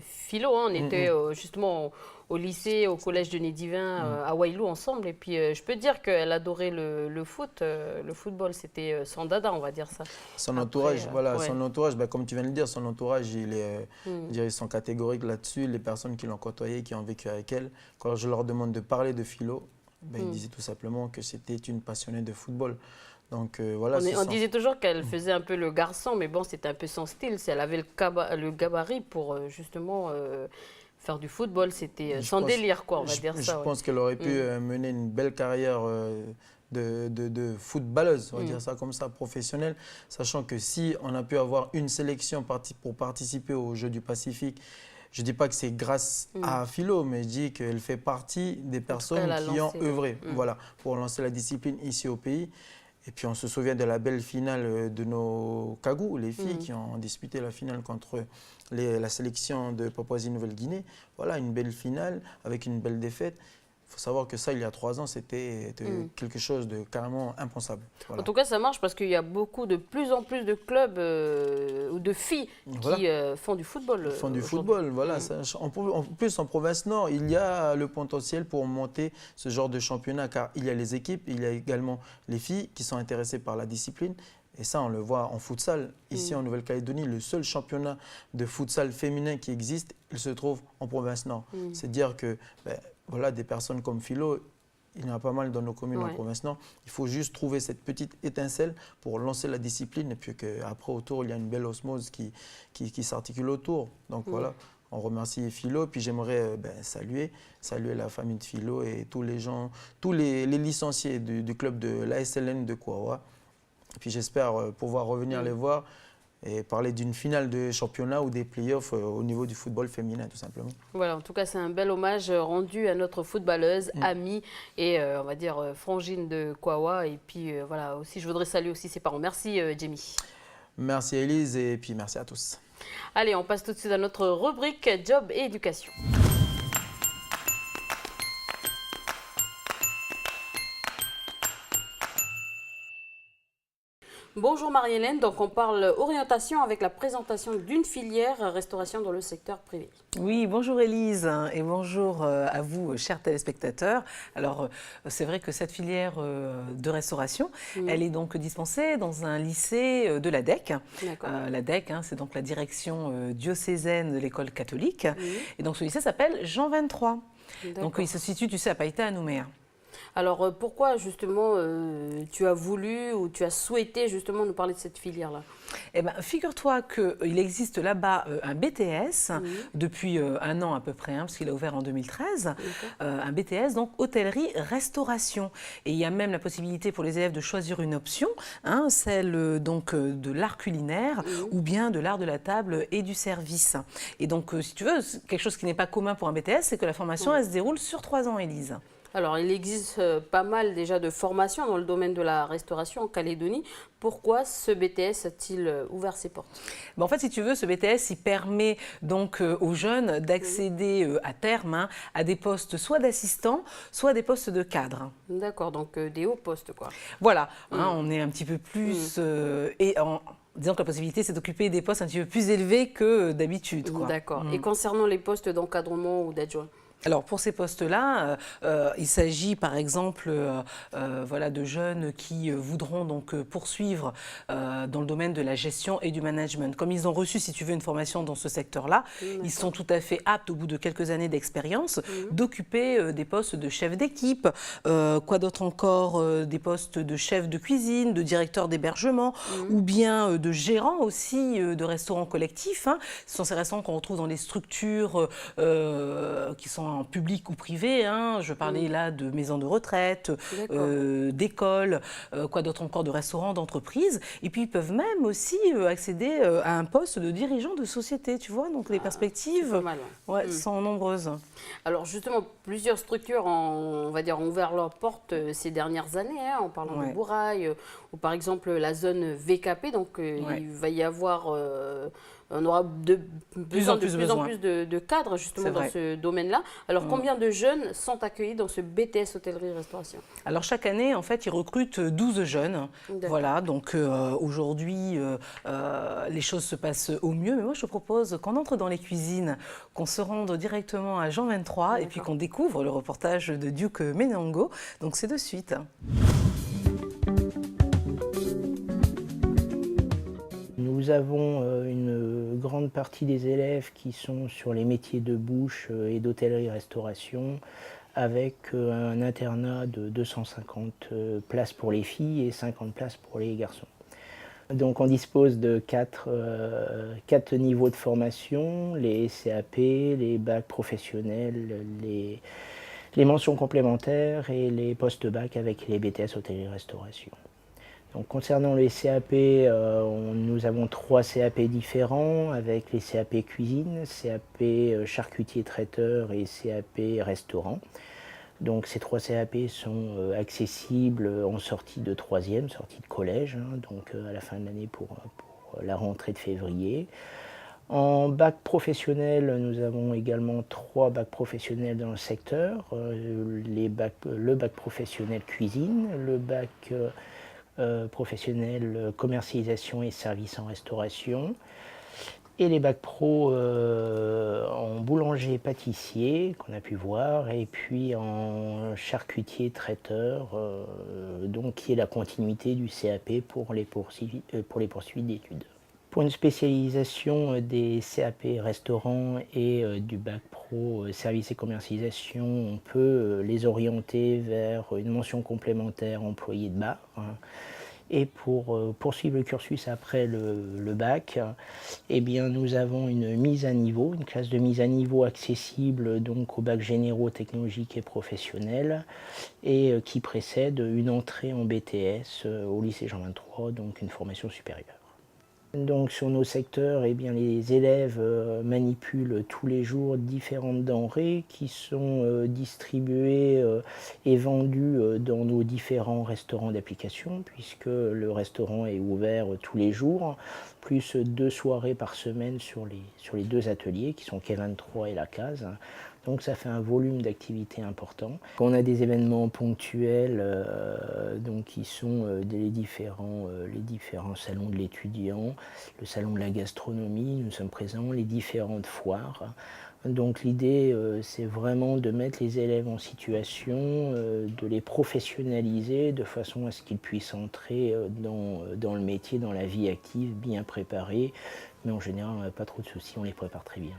Philo, on était justement au lycée, au collège de Nédivin, à Wailou ensemble, et puis je peux dire qu'elle adorait le foot, le football, c'était son dada, on va dire ça. Son entourage, son entourage, comme tu viens de le dire, son entourage, ils sont catégoriques là-dessus, les personnes qui l'ont côtoyée, qui ont vécu avec elle, quand je leur demande de parler de Philo, ils disaient tout simplement que c'était une passionnée de football. Donc, voilà, on disait toujours qu'elle faisait un peu le garçon, mais bon, c'était un peu son style. Elle avait le gabarit pour justement faire du football. C'était son délire, quoi, on va dire ça. Je pense qu'elle aurait pu mener une belle carrière de footballeuse, on va dire ça comme ça, professionnelle. Sachant que si on a pu avoir une sélection pour participer aux Jeux du Pacifique, je ne dis pas que c'est grâce à Philo, mais je dis qu'elle fait partie des personnes qui ont œuvré pour lancer la discipline ici au pays. Et puis on se souvient de la belle finale de nos Kagou, les filles qui ont disputé la finale contre la sélection de Papouasie-Nouvelle-Guinée. Voilà, une belle finale avec une belle défaite. Il faut savoir que ça, il y a 3 ans, c'était quelque chose de carrément impensable. Voilà. En tout cas, ça marche parce qu'il y a de plus en plus de clubs ou de filles qui font du football. Font du football, voilà. En plus, en province Nord, il y a le potentiel pour monter ce genre de championnat, car il y a les équipes, il y a également les filles qui sont intéressées par la discipline. Et ça, on le voit en futsal. Ici, en Nouvelle-Calédonie, le seul championnat de futsal féminin qui existe, il se trouve en province Nord. C'est dire que voilà, des personnes comme Philo, il y en a pas mal dans nos communes en province Nord. Il faut juste trouver cette petite étincelle pour lancer la discipline et puis qu'après, autour, il y a une belle osmose qui s'articule autour. Donc voilà, on remercie Philo. Puis j'aimerais saluer la famille de Philo et tous les gens, tous les licenciés du club de l'ASLN de Kouawa. Et puis j'espère pouvoir revenir les voir et parler d'une finale de championnat ou des playoffs au niveau du football féminin, tout simplement. Voilà, en tout cas, c'est un bel hommage rendu à notre footballeuse, amie et on va dire frangine de Kouawa. Et puis voilà, aussi, je voudrais saluer aussi ses parents. Merci, Jamie. Merci, Elise, et puis merci à tous. Allez, on passe tout de suite à notre rubrique Job et éducation. Bonjour Marie-Hélène, donc on parle orientation avec la présentation d'une filière restauration dans le secteur privé. Oui, bonjour Élise et bonjour à vous chers téléspectateurs. Alors c'est vrai que cette filière de restauration, elle est donc dispensée dans un lycée de l'ADEC. L'ADEC, c'est donc la direction diocésaine de l'école catholique. Et donc ce lycée s'appelle Jean 23. Donc il se situe, tu sais, à Païta, à Nouméa. Alors pourquoi justement tu as voulu ou tu as souhaité justement nous parler de cette filière-là? Eh bien, figure-toi qu'il existe là-bas un BTS depuis un an à peu près, parce qu'il a ouvert en 2013, un BTS, donc hôtellerie-restauration. Et il y a même la possibilité pour les élèves de choisir une option, celle donc de l'art culinaire ou bien de l'art de la table et du service. Et donc, si tu veux, quelque chose qui n'est pas commun pour un BTS, c'est que la formation, elle se déroule sur 3 ans, Élise. Alors, il existe pas mal déjà de formations dans le domaine de la restauration en Calédonie. Pourquoi ce BTS a-t-il ouvert ses portes? En fait, si tu veux, ce BTS, il permet donc aux jeunes d'accéder à terme à des postes soit d'assistants, soit des postes de cadres. D'accord, donc des hauts postes, quoi. Voilà, on est un petit peu plus... Disons que la possibilité, c'est d'occuper des postes un petit peu plus élevés que d'habitude. D'accord. Et concernant les postes d'encadrement ou d'adjoint? Alors pour ces postes-là, il s'agit par exemple de jeunes qui voudront donc poursuivre dans le domaine de la gestion et du management. Comme ils ont reçu, si tu veux, une formation dans ce secteur-là, ils sont tout à fait aptes, au bout de quelques années d'expérience, d'occuper des postes de chef d'équipe, quoi d'autre encore, des postes de chef de cuisine, de directeur d'hébergement, ou bien de gérant aussi de restaurants collectifs. Ce sont ces restaurants qu'on retrouve dans les structures qui sont en public ou privé, je parlais là de maisons de retraite, d'écoles, quoi d'autre encore, de restaurants, d'entreprises. Et puis ils peuvent même aussi accéder à un poste de dirigeant de société, tu vois. Donc les perspectives sont nombreuses. Alors justement, plusieurs structures ont ouvert leurs portes ces dernières années, en parlant de Bourail, ou par exemple la zone VKP. Donc il va y avoir... on aura de plus en plus de cadres justement dans ce domaine-là. Alors combien de jeunes sont accueillis dans ce BTS hôtellerie-restauration? Alors chaque année, en fait, ils recrutent 12 jeunes. Voilà, donc aujourd'hui, les choses se passent au mieux. Mais moi, je te propose qu'on entre dans les cuisines, qu'on se rende directement à Jean 23 et puis qu'on découvre le reportage de Duke Menango. Donc c'est de suite. Nous avons une grande partie des élèves qui sont sur les métiers de bouche et d'hôtellerie-restauration avec un internat de 250 places pour les filles et 50 places pour les garçons. Donc on dispose de quatre niveaux de formation, les CAP, les bacs professionnels, les mentions complémentaires et les post-bac avec les BTS hôtellerie-restauration. Donc, concernant les CAP, nous avons 3 CAP différents avec les CAP cuisine, CAP charcutier traiteur et CAP restaurant. Donc ces 3 CAP sont accessibles en sortie de 3e, sortie de collège, donc à la fin de l'année pour la rentrée de février. En bac professionnel, nous avons également 3 bacs professionnels dans le secteur, le bac professionnel cuisine, le bac professionnel commercialisation et services en restauration et les bacs pro en boulanger-pâtissier qu'on a pu voir et puis en charcutier-traiteur donc qui est la continuité du CAP pour les poursuites d'études. Pour une spécialisation des CAP restaurants et du bac pro services et commercialisation, on peut les orienter vers une mention complémentaire employé de bar. Et pour poursuivre le cursus après le bac, eh bien, nous avons une mise à niveau, une classe de mise à niveau accessible donc au bac généraux technologiques et professionnels et qui précède une entrée en BTS au lycée Jean 23, donc une formation supérieure. Donc sur nos secteurs, eh bien, les élèves manipulent tous les jours différentes denrées qui sont distribuées et vendues dans nos différents restaurants d'application, puisque le restaurant est ouvert tous les jours, plus 2 soirées par semaine sur les 2 ateliers qui sont Quai 23 et La Case. Donc ça fait un volume d'activité important. On a des événements ponctuels donc qui sont les différents salons de l'étudiant, le salon de la gastronomie, nous sommes présents, les différentes foires. Donc l'idée, c'est vraiment de mettre les élèves en situation, de les professionnaliser de façon à ce qu'ils puissent entrer dans le métier, dans la vie active, bien préparés. Mais en général, on n'a pas trop de soucis, on les prépare très bien.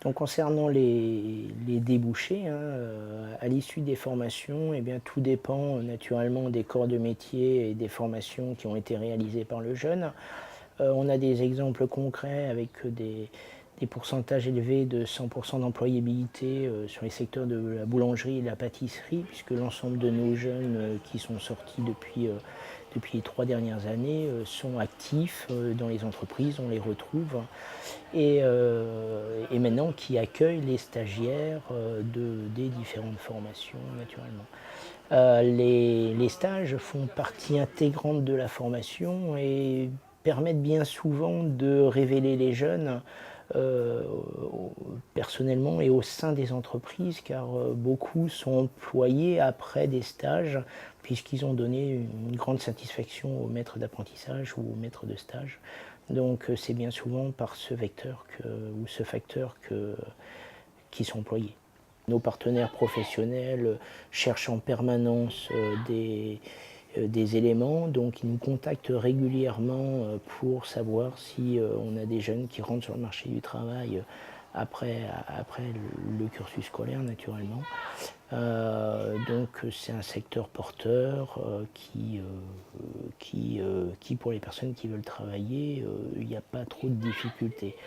Donc concernant les débouchés, à l'issue des formations, eh bien, tout dépend naturellement des corps de métier et des formations qui ont été réalisées par le jeune. On a des exemples concrets avec des pourcentages élevés de 100% d'employabilité sur les secteurs de la boulangerie et de la pâtisserie, puisque l'ensemble de nos jeunes qui sont sortis depuis les 3 dernières années sont actifs dans les entreprises, on les retrouve, et maintenant qui accueillent les stagiaires des différentes formations naturellement. Les stages font partie intégrante de la formation et permettent bien souvent de révéler les jeunes personnellement et au sein des entreprises, car beaucoup sont employés après des stages puisqu'ils ont donné une grande satisfaction au maître d'apprentissage ou au maître de stage. Donc c'est bien souvent par ce vecteur ou ce facteur qu'ils sont employés. Nos partenaires professionnels cherchent en permanence des éléments, donc ils nous contactent régulièrement pour savoir si on a des jeunes qui rentrent sur le marché du travail après le cursus scolaire naturellement. Donc c'est un secteur porteur qui pour les personnes qui veulent travailler, il n'y a pas trop de difficultés.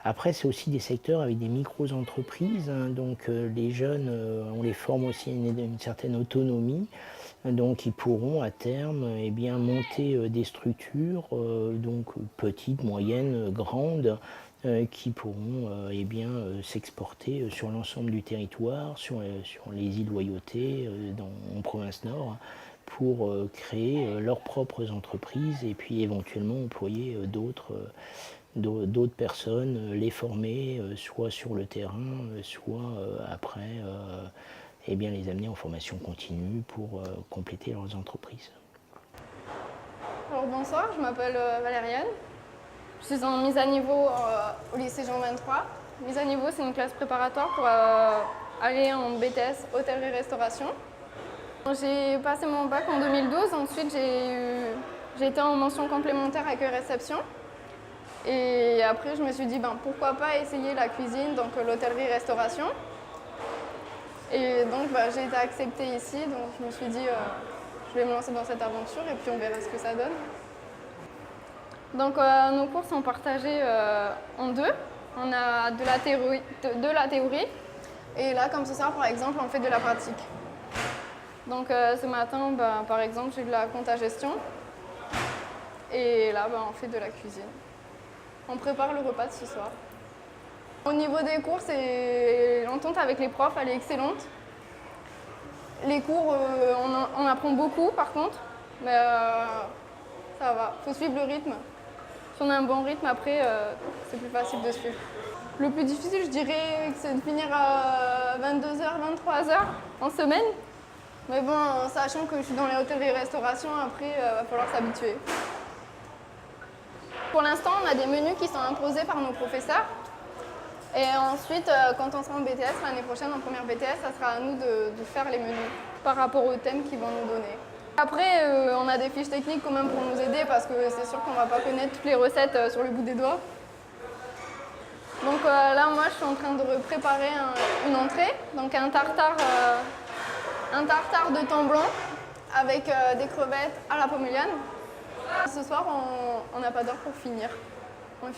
Après, c'est aussi des secteurs avec des micro-entreprises, donc les jeunes, on les forme aussi à une certaine autonomie. Donc ils pourront à terme monter des structures, donc petites, moyennes, grandes, qui pourront s'exporter sur l'ensemble du territoire, sur les îles Loyauté, en province Nord, pour créer leurs propres entreprises et puis éventuellement employer d'autres personnes, les former, soit sur le terrain, soit après les amener en formation continue pour compléter leurs entreprises. Alors bonsoir, je m'appelle Valériane. Je suis en mise à niveau au lycée Jean 23. Mise à niveau, c'est une classe préparatoire pour aller en BTS hôtellerie-restauration. J'ai passé mon bac en 2012, ensuite j'ai été en mention complémentaire accueil-réception. Et après, je me suis dit, pourquoi pas essayer la cuisine, donc l'hôtellerie-restauration. Et donc j'ai été acceptée ici, donc je me suis dit je vais me lancer dans cette aventure et puis on verra ce que ça donne. Donc nos cours sont partagés en deux. On a de la théorie et là comme ce soir par exemple on fait de la pratique. Donc ce matin par exemple j'ai de la compta-gestion et là on fait de la cuisine. On prépare le repas de ce soir. Au niveau des cours, l'entente avec les profs, elle est excellente. Les cours, on apprend beaucoup par contre, mais ça va, il faut suivre le rythme. Si on a un bon rythme, après, c'est plus facile de suivre. Le plus difficile, je dirais, c'est de finir à 22h, 23h en semaine. Mais bon, sachant que je suis dans les hôtelleries-restauration, après, il va falloir s'habituer. Pour l'instant, on a des menus qui sont imposés par nos professeurs. Et ensuite, quand on sera en BTS, l'année prochaine, en première BTS, ça sera à nous de faire les menus par rapport aux thèmes qu'ils vont nous donner. Après, on a des fiches techniques quand même pour nous aider parce que c'est sûr qu'on ne va pas connaître toutes les recettes sur le bout des doigts. Donc là, moi, je suis en train de préparer une entrée, donc un tartare de thon blanc avec des crevettes à la poméliane. Ce soir, on n'a pas d'heure pour finir. On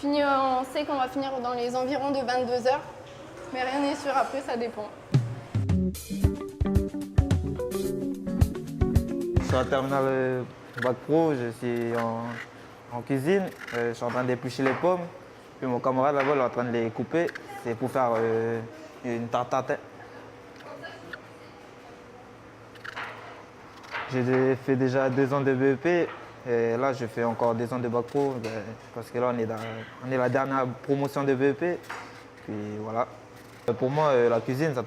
sait qu'on va finir dans les environs de 22h, mais rien n'est sûr, après ça dépend. Je suis en terminale bac pro, je suis en cuisine, je suis en train d'éplucher les pommes, puis mon camarade là-bas est en train de les couper, c'est pour faire une tarte à tête. J'ai fait déjà 2 ans de BEP. Et là, je fais encore 2 ans de bac pro, parce que là, on est la dernière promotion de BEP. Puis voilà. Pour moi, la cuisine, ça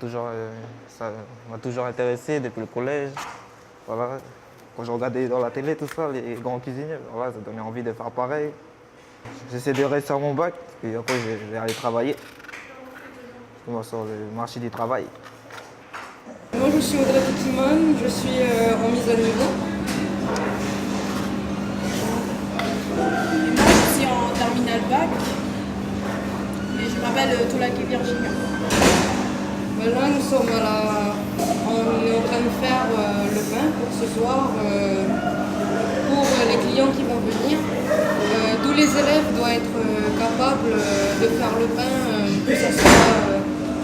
m'a toujours intéressé depuis le collège. Voilà. Quand je regardais dans la télé, tout ça, les grands cuisiniers, voilà, ça donnait envie de faire pareil. J'essaie de réussir mon bac, et après je vais aller travailler. Moi, sur le marché du travail. Moi, je suis Audrey Timon, je suis en mise à niveau. Et moi, je suis en terminal bac. Et je m'appelle Toulaki Virginia. Là, nous sommes on est en train de faire le pain pour ce soir, pour les clients qui vont venir. Tous les élèves doivent être capables de faire le pain, que ce soit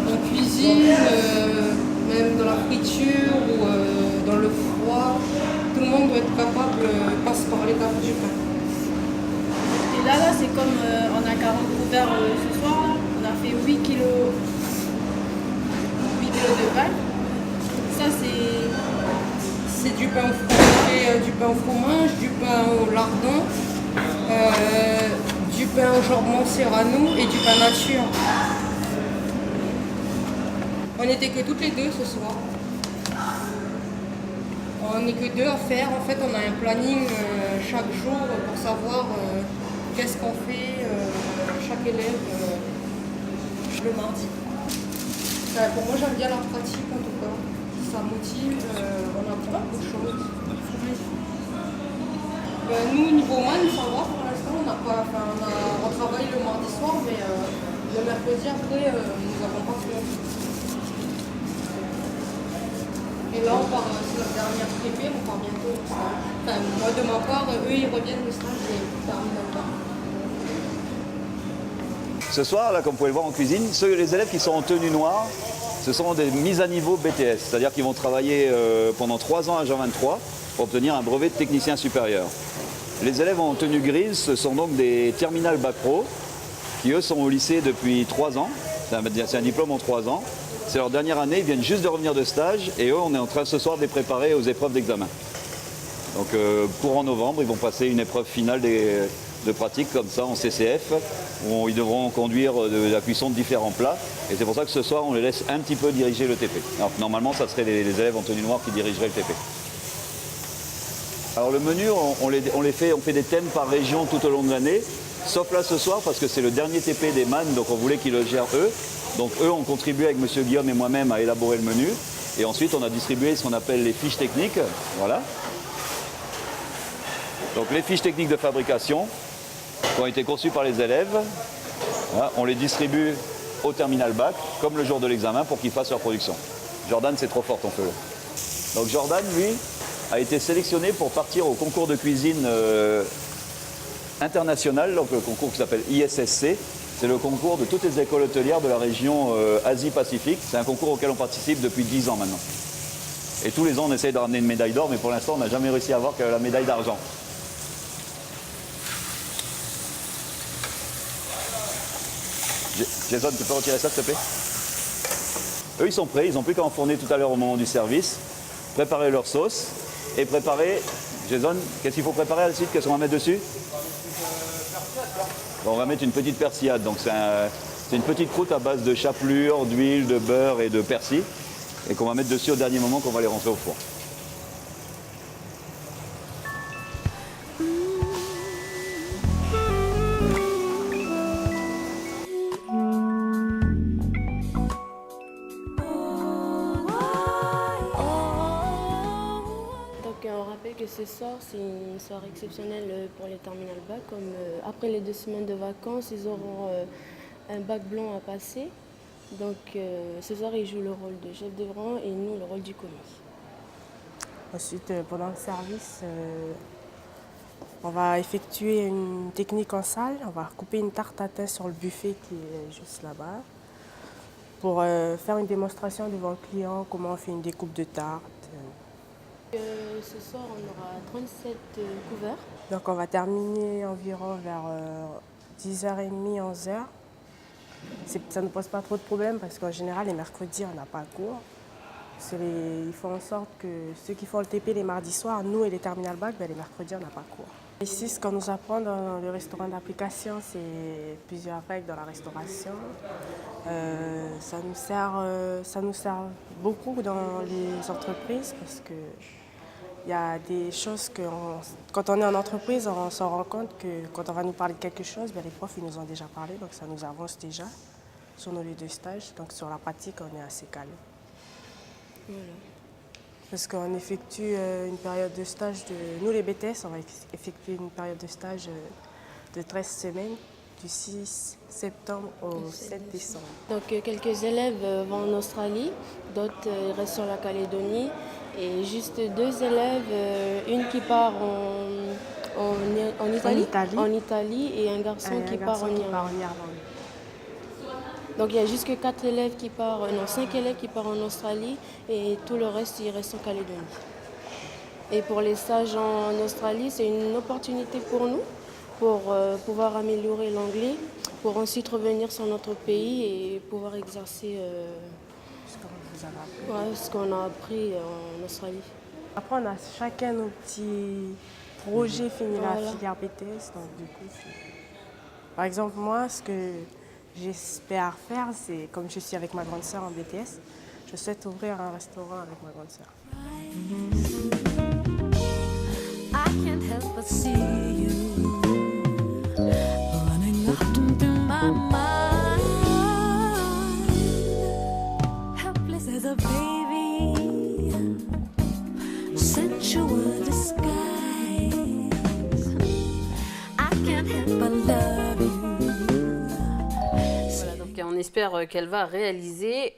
en cuisine, même dans la friture ou dans le froid. Tout le monde doit être capable de passer par l'étape du pain. Et là c'est comme on a 40 couverts ce soir, là. On a fait 8 kilos de pain. Ça c'est du pain au fromage, du pain au fromage, du pain au lardon, du pain au jambon serrano et du pain nature. On n'était que toutes les deux ce soir. On n'est que deux à faire. En fait, on a un planning chaque jour pour savoir qu'est-ce qu'on fait chaque élève le mardi. Pour moi, j'aime bien la pratique en tout cas. Ça motive, on apprend beaucoup de choses. Nous, niveau man, ça va pour l'instant. On travaille le mardi soir, mais le mercredi après, nous n'avons pas fait. Et là, c'est la dernière prépée, on part bientôt au stage. Enfin, moi, de ma part, eux, ils reviennent au stage et ils terminent le temps. Ce soir, là, comme vous pouvez le voir en cuisine, les élèves qui sont en tenue noire, ce sont des mises à niveau BTS, c'est-à-dire qu'ils vont travailler pendant 3 ans à Jean 23 pour obtenir un brevet de technicien supérieur. Les élèves en tenue grise, ce sont donc des terminales bac pro, qui eux sont au lycée depuis 3 ans, c'est un diplôme en 3 ans. C'est leur dernière année, ils viennent juste de revenir de stage et eux, on est en train ce soir de les préparer aux épreuves d'examen. Donc courant novembre, ils vont passer une épreuve finale de pratique comme ça en CCF, où ils devront conduire de la cuisson de différents plats. Et c'est pour ça que ce soir, on les laisse un petit peu diriger le TP. Alors que normalement, ça serait les élèves en tenue noire qui dirigeraient le TP. Alors le menu, on fait des thèmes par région tout au long de l'année, sauf là ce soir parce que c'est le dernier TP des MAN, donc on voulait qu'ils le gèrent eux. Donc eux ont contribué avec M. Guillaume et moi-même à élaborer le menu. Et ensuite, on a distribué ce qu'on appelle les fiches techniques. Voilà. Donc les fiches techniques de fabrication qui ont été conçues par les élèves, voilà, on les distribue au terminal bac, comme le jour de l'examen, pour qu'ils fassent leur production. Jordan, c'est trop fort ton feu. Donc Jordan, lui, a été sélectionné pour partir au concours de cuisine international, donc le concours qui s'appelle ISSC. C'est le concours de toutes les écoles hôtelières de la région Asie-Pacifique. C'est un concours auquel on participe depuis 10 ans maintenant. Et tous les ans, on essaye de ramener une médaille d'or, mais pour l'instant, on n'a jamais réussi à avoir que la médaille d'argent. Jason, tu peux retirer ça, s'il te plaît? Eux, ils sont prêts. Ils n'ont plus qu'à enfourner tout à l'heure au moment du service, préparer leur sauce et préparer... Jason, qu'est-ce qu'il faut préparer à la suite? Qu'est-ce qu'on va mettre dessus? Bon, on va mettre une petite persillade. Donc c'est une petite croûte à base de chapelure, d'huile, de beurre et de persil. Et qu'on va mettre dessus au dernier moment qu'on va les rentrer au four. Que ce soir, c'est une soirée exceptionnelle pour les terminal bac. Comme après les 2 semaines de vacances, ils auront un bac blanc à passer. Donc ce soir, ils jouent le rôle de chef de rang et nous, le rôle du commis. Ensuite, pendant le service, on va effectuer une technique en salle. On va couper une tarte à thym sur le buffet qui est juste là-bas pour faire une démonstration devant le client, comment on fait une découpe de tarte. Ce soir, on aura 37 couverts. Donc on va terminer environ vers 10h30, 11h. Ça ne pose pas trop de problèmes parce qu'en général, les mercredis, on n'a pas cours. Ils font en sorte que ceux qui font le TP les mardis soirs, nous et les terminal bac, les mercredis, on n'a pas cours. Ici, ce qu'on nous apprend dans le restaurant d'application, c'est plusieurs règles dans la restauration. Ça nous sert beaucoup dans les entreprises parce que il y a des choses que, quand on est en entreprise, on s'en rend compte que quand on va nous parler de quelque chose, les profs ils nous ont déjà parlé, donc ça nous avance déjà sur nos lieux de stage. Donc sur la pratique, on est assez calme. Voilà. Parce qu'on effectue une période de stage, nous les BTS, on va effectuer une période de stage de 13 semaines, du 6 septembre au 7 décembre. Donc quelques élèves vont en Australie, d'autres restent sur la Calédonie. Et juste 2 élèves, une qui part en Italie et un garçon qui part en Irlande. Donc il y a juste que 4 élèves qui partent, non 5 élèves qui partent en Australie et tout le reste ils restent en Calédonie. Et pour les stages en Australie, c'est une opportunité pour nous pour pouvoir améliorer l'anglais, pour ensuite revenir sur notre pays et pouvoir exercer ce qu'on a appris en Australie. Après, on a chacun nos petits projets finis la filière BTS. Donc, du coup, par exemple, moi, ce que j'espère faire, c'est, comme je suis avec ma grande sœur en BTS, je souhaite ouvrir un restaurant avec ma grande sœur. I can't help but see you running up into my mind, helpless as a baby, sensual disguise. I can't help but love you. Voilà, donc on espère qu'elle va réaliser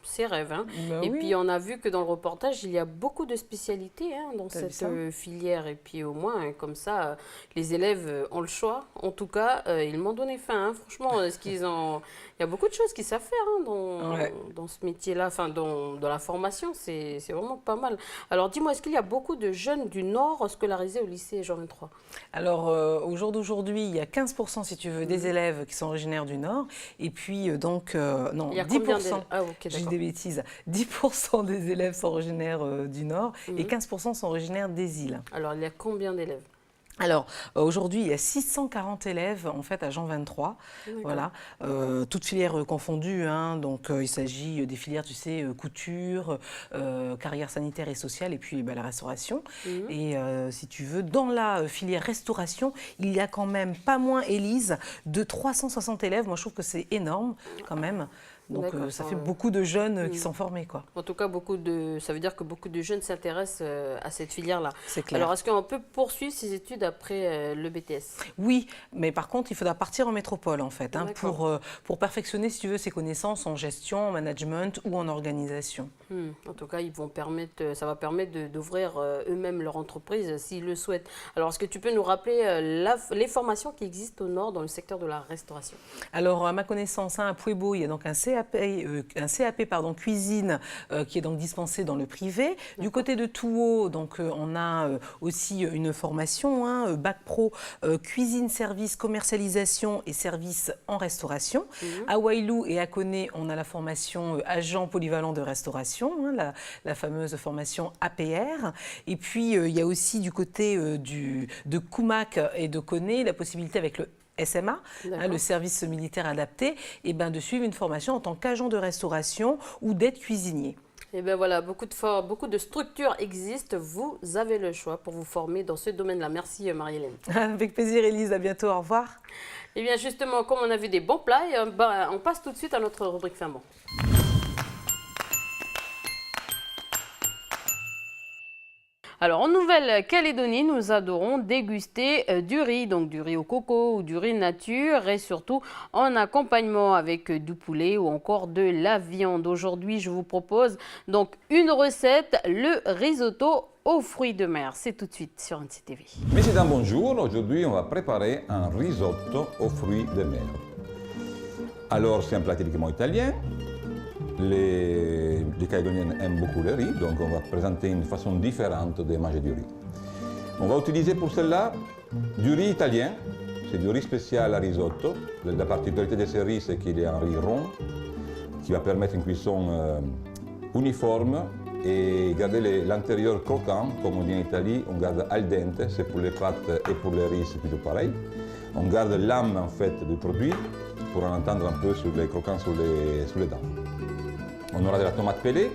ses rêves. Hein. Et puis on a vu que dans le reportage, il y a beaucoup de spécialités dans cette filière. Et puis au moins, comme ça, les élèves ont le choix. En tout cas, ils m'ont donné faim. Hein. Franchement, il y a beaucoup de choses qu'ils savent faire dans ce métier-là, enfin dans la formation. C'est vraiment pas mal. Alors dis-moi, est-ce qu'il y a beaucoup de jeunes du Nord scolarisés au lycée Jean 23 ? Alors au jour d'aujourd'hui, il y a 15% si tu veux des élèves qui sont originaires du Nord. Et puis donc, non, il y a 10%. Ah, ok, j'ai des bêtises. 10% des élèves sont originaires du Nord et 15% sont originaires des îles. Alors il y a combien d'élèves ? Alors, aujourd'hui, il y a 640 élèves en fait à Jean 23, voilà, toutes filières confondues, hein, donc il s'agit des filières, tu sais, couture, carrière sanitaire et sociale, et puis la restauration. Et si tu veux, dans la filière restauration, il y a quand même pas moins, Élise, de 360 élèves. Moi, je trouve que c'est énorme quand même. Donc ça fait beaucoup de jeunes qui sont formés, quoi. En tout cas, ça veut dire que beaucoup de jeunes s'intéressent à cette filière-là. C'est clair. Alors, est-ce qu'on peut poursuivre ses études après le BTS ? Oui, mais par contre, il faudra partir en métropole, en fait, hein, pour perfectionner, si tu veux, ses connaissances en gestion, en management ou en organisation. En tout cas, ça va permettre d'ouvrir eux-mêmes leur entreprise s'ils le souhaitent. Alors, est-ce que tu peux nous rappeler les formations qui existent au Nord dans le secteur de la restauration ? Alors, à ma connaissance, à Puebo, il y a donc un CAP cuisine qui est donc dispensé dans le privé. Du côté de Touo, donc on a aussi une formation, bac pro cuisine, service, commercialisation et services en restauration. À Wailou et à Koné, on a la formation agent polyvalent de restauration, la fameuse formation APR. Et puis il y a aussi du côté de Koumak et de Koné la possibilité avec le SMA, le service militaire adapté, et de suivre une formation en tant qu'agent de restauration ou d'être cuisinier. Et bien voilà, beaucoup de structures existent. Vous avez le choix pour vous former dans ce domaine-là. Merci Marie-Hélène. Avec plaisir Élise, à bientôt, au revoir. Et bien justement, comme on a vu des bons plats, on passe tout de suite à notre rubrique Fin Bon. Alors, en Nouvelle-Calédonie, nous adorons déguster du riz, donc du riz au coco ou du riz nature et surtout en accompagnement avec du poulet ou encore de la viande. Aujourd'hui, je vous propose donc une recette, le risotto aux fruits de mer. C'est tout de suite sur NCTV. Messieurs, dames, bonjour. Aujourd'hui, on va préparer un risotto aux fruits de mer. Alors, c'est un plat typiquement italien. Les Calédoniens aiment beaucoup le riz, donc on va présenter une façon différente de manger du riz. On va utiliser pour cela du riz italien, c'est du riz spécial à risotto. La particularité de ce riz, c'est qu'il est un riz rond, qui va permettre une cuisson uniforme et garder l'intérieur croquant, comme on dit en Italie, on garde al dente, c'est pour les pâtes et pour les riz, c'est plutôt pareil. On garde l'âme en fait du produit pour en entendre un peu sur les croquants sur les dents. On aura de la tomate pelée.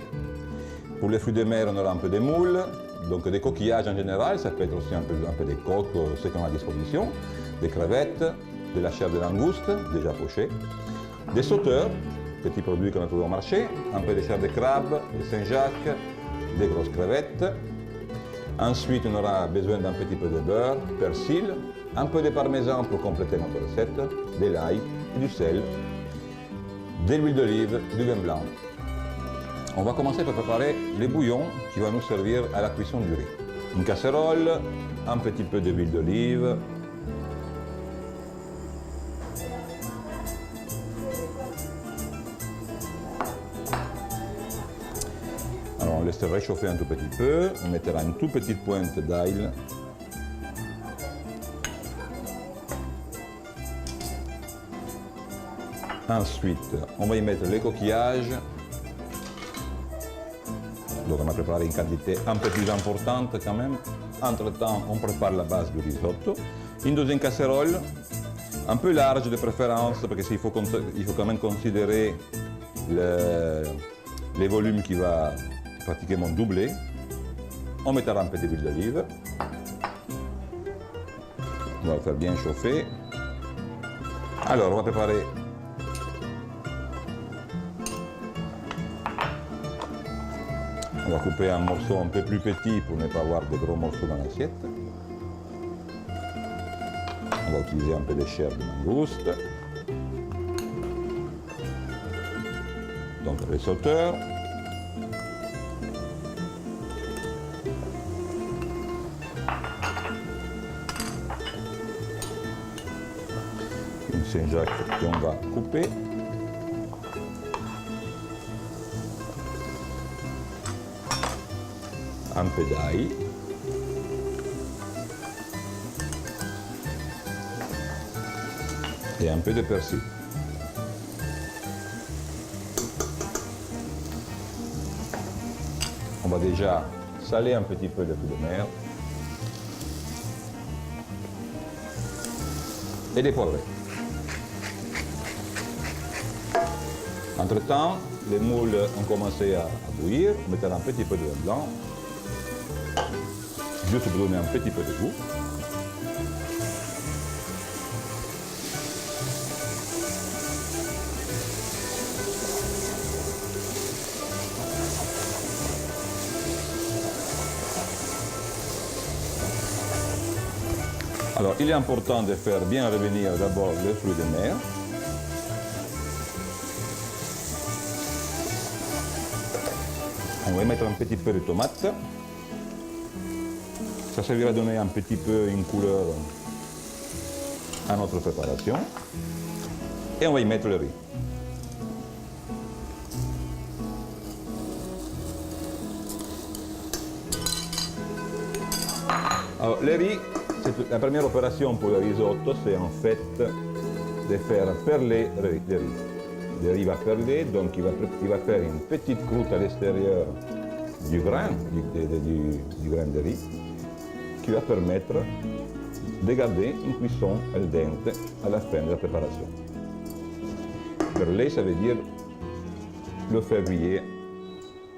Pour les fruits de mer, on aura un peu de moules, donc des coquillages en général, ça peut être aussi un peu des coques, ce qu'on a à disposition, des crevettes, de la chair de langouste, déjà pochée, des sauteurs, petits produits qu'on a trouvés au marché, un peu de chair de crabe, de Saint-Jacques, des grosses crevettes. Ensuite, on aura besoin d'un petit peu de beurre, persil, un peu de parmesan pour compléter notre recette, de l'ail, du sel, de l'huile d'olive, du vin blanc. On va commencer par préparer les bouillons qui vont nous servir à la cuisson du riz. Une casserole, un petit peu d'huile d'olive, alors on laisse réchauffer un tout petit peu, on mettra une toute petite pointe d'ail. Ensuite, on va y mettre les coquillages. Donc on a préparé une quantité un peu plus importante quand même. Entre-temps, on prépare la base du risotto. Une deuxième casserole, un peu large de préférence, parce qu'il faut quand même considérer les volumes qui va pratiquement doubler. On mettra un peu d'huile d'olive. On va le faire bien chauffer. Alors, on va préparer on va couper un morceau un peu plus petit pour ne pas avoir de gros morceaux dans l'assiette. On va utiliser un peu de chair de langouste. Donc les sauteurs. Une Saint-Jacques qu'on va couper. Un peu d'ail, et un peu de persil. On va déjà saler un petit peu de fruits de mer et les poivrer. Entre-temps, les moules ont commencé à bouillir, on mettra un petit peu de vin blanc. Juste pour donner un petit peu de goût. Alors, il est important de faire bien revenir d'abord les fruits de mer. On va y mettre un petit peu de tomate. Ça servira à donner un petit peu une couleur à notre préparation. Et on va y mettre le riz. Alors, le riz, la première opération pour le risotto, c'est en fait de faire perler le riz. Le riz va perler, donc il va faire une petite croûte à l'extérieur du grain, du grain de riz, qui va permettre de garder une cuisson al dente à la fin de la préparation. Perler, ça veut dire le faire griller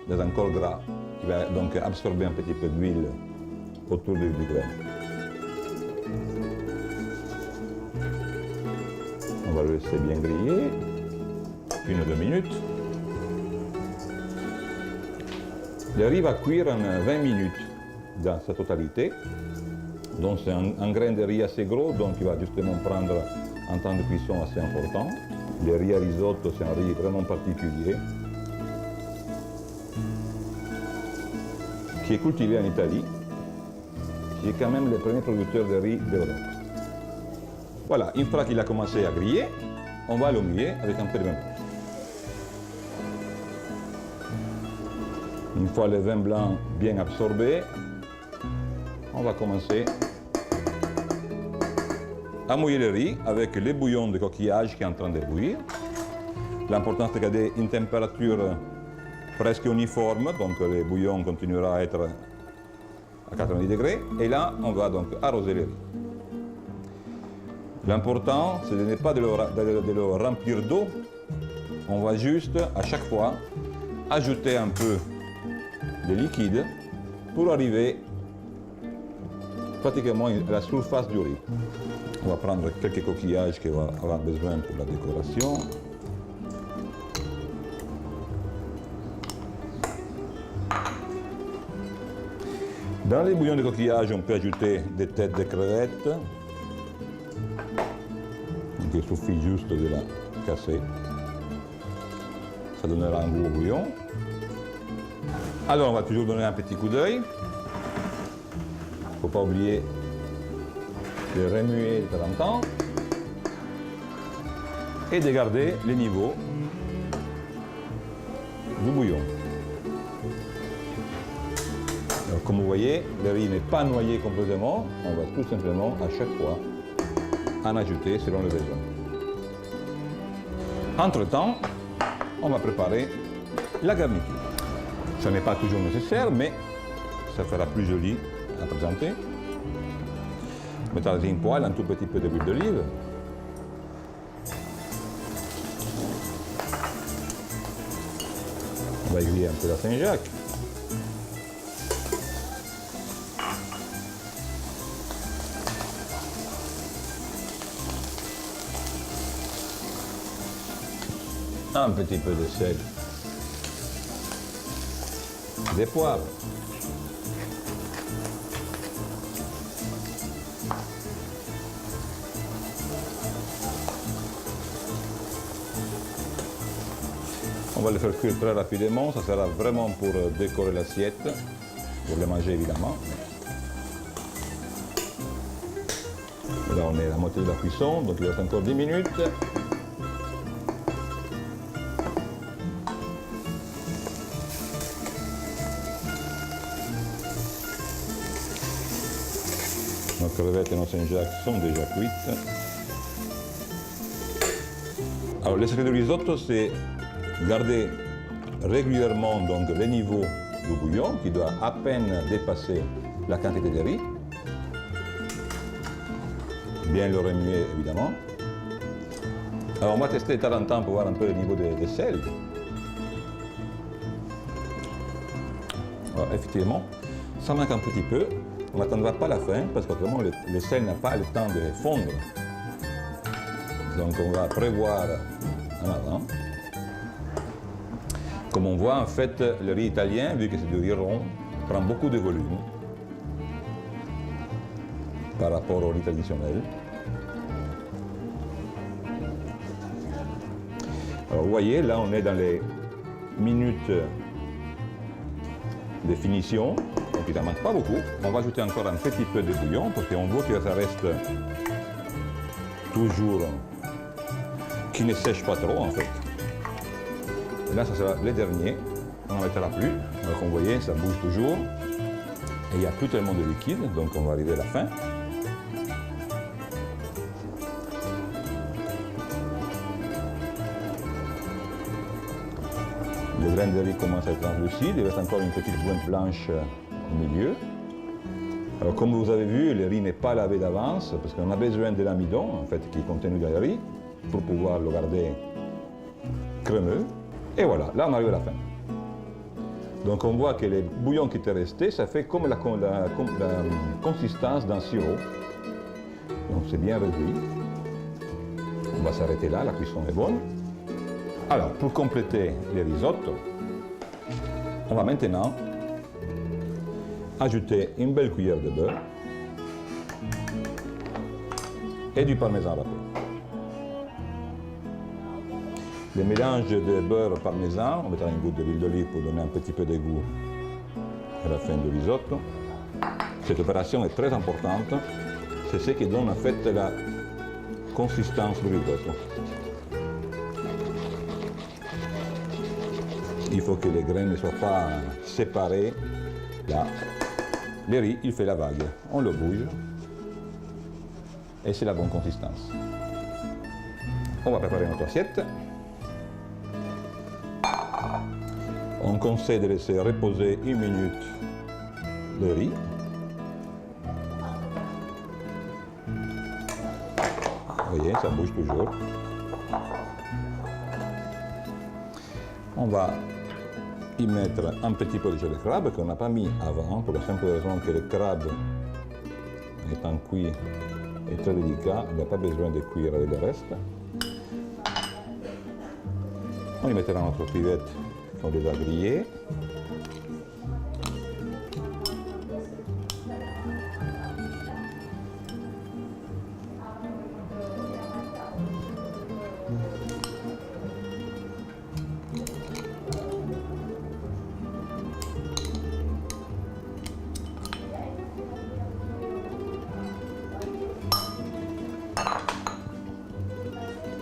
dans un col gras, qui va donc absorber un petit peu d'huile autour du grain. On va le laisser bien griller, 1 ou 2 minutes. Le riz va cuire en 20 minutes dans sa totalité. Donc c'est un grain de riz assez gros, donc il va justement prendre un temps de cuisson assez important. Le riz à risotto, c'est un riz vraiment particulier, qui est cultivé en Italie, qui est quand même le premier producteur de riz d'Europe. Voilà, une fois qu'il a commencé à griller, on va le mouiller avec un peu de vin blanc. Une fois le vin blanc bien absorbé, on va commencer à mouiller le riz avec le bouillon de coquillage qui est en train de bouillir. L'important c'est de garder une température presque uniforme, donc le bouillon continuera à être à 90 degrés. Et là, on va donc arroser le riz. L'important, c'est de ne pas de le remplir d'eau. On va juste, à chaque fois, ajouter un peu de liquide pour arriver pratiquement à la surface du riz. On va prendre quelques coquillages qu'on va avoir besoin pour la décoration. Dans les bouillons de coquillages, on peut ajouter des têtes de crevettes. Donc il suffit juste de la casser. Ça donnera un goût au bouillon. Alors on va toujours donner un petit coup d'œil. Il ne faut pas oublier de remuer de temps en temps et de garder le niveau du bouillon. Alors, comme vous voyez, le riz n'est pas noyé complètement, on va tout simplement à chaque fois en ajouter selon le besoin. Entre-temps, on va préparer la garniture. Ce n'est pas toujours nécessaire, mais ça fera plus joli à présenter. Mettez dans une poêle un tout petit peu d'huile d'olive. On va griller un peu la Saint-Jacques. Un petit peu de sel. Des poivres. On va le faire cuire très rapidement, ça sera vraiment pour décorer l'assiette, pour le manger évidemment. Là on est à la moitié de la cuisson, donc il reste encore 10 minutes. Nos crevettes et nos Saint-Jacques sont déjà cuites. Alors le secret du risotto, c'est garder régulièrement donc, le niveau du bouillon qui doit à peine dépasser la quantité de riz. Bien le remuer évidemment. Alors on va tester de temps en temps pour voir un peu le niveau de sel. Alors, effectivement, ça manque un petit peu. On n'attendra pas la fin parce que vraiment le sel n'a pas le temps de fondre. Donc on va prévoir en avant. Comme on voit, en fait, le riz italien, vu que c'est du riz rond, prend beaucoup de volume par rapport au riz traditionnel. Alors vous voyez, là on est dans les minutes de finition, donc il n'en manque pas beaucoup. On va ajouter encore un petit peu de bouillon parce qu'on veut que ça reste toujours, qu'il ne sèche pas trop en fait. Et là, ça sera le dernier, on n'en mettra plus. Donc, comme vous voyez, ça bouge toujours. Et il n'y a plus tellement de liquide, donc on va arriver à la fin. Le grain de riz commence à être translucide, il reste encore une petite pointe blanche au milieu. Alors, comme vous avez vu, le riz n'est pas lavé d'avance, parce qu'on a besoin de l'amidon, en fait, qui est contenu dans le riz, pour pouvoir le garder crémeux. Et voilà, là on arrive à la fin. Donc on voit que le bouillon qui était resté, ça fait comme la consistance d'un sirop. Donc c'est bien réduit. On va s'arrêter là, la cuisson est bonne. Alors pour compléter les risottos, on va maintenant ajouter une belle cuillère de beurre et du parmesan râpé. Le mélange de beurre parmesan, on mettra une goutte d'huile d'olive pour donner un petit peu de goût à la fin du risotto. Cette opération est très importante, c'est ce qui donne en fait la consistance du risotto. Il faut que les graines ne soient pas séparées. Là, le riz, il fait la vague. On le bouge et c'est la bonne consistance. On va préparer notre assiette. On conseille de laisser reposer 1 minute le riz. Vous voyez, ça bouge toujours. On va y mettre un petit peu de jus de crabe qu'on n'a pas mis avant, pour la simple raison que le crabe, étant cuit, est très délicat, il n'a pas besoin de cuire avec le reste. On y mettra notre cuvette qu'on les a grillées.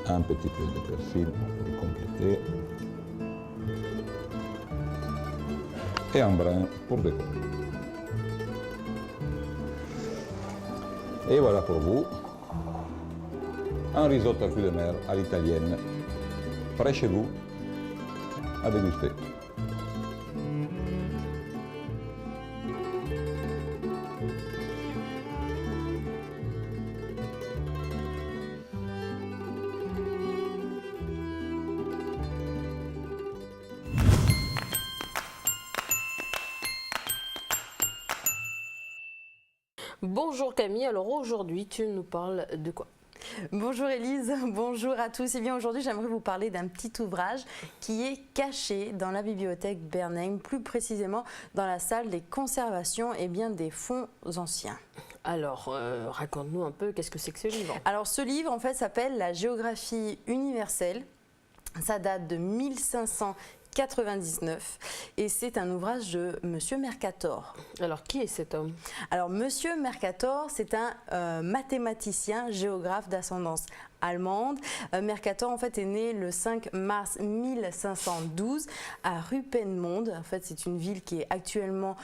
Un petit peu de persil pour compléter. Et un brin pour décorer. Et voilà pour vous un risotto à fruits de mer à l'italienne, près chez vous, à déguster. Bonjour Camille, alors aujourd'hui tu nous parles de quoi? Bonjour Élise, bonjour à tous. Et bien aujourd'hui j'aimerais vous parler d'un petit ouvrage qui est caché dans la bibliothèque Bernheim, plus précisément dans la salle des conservations et bien des fonds anciens. Alors raconte-nous un peu, qu'est-ce que c'est que ce livre? Alors ce livre en fait s'appelle La géographie universelle, ça date de 1599 et c'est un ouvrage de Monsieur Mercator. Alors qui est cet homme? Alors Monsieur Mercator, c'est un mathématicien géographe d'ascendance allemande. Mercator en fait est né le 5 mars 1512 à Ruppemmonde. En fait c'est une ville qui est actuellement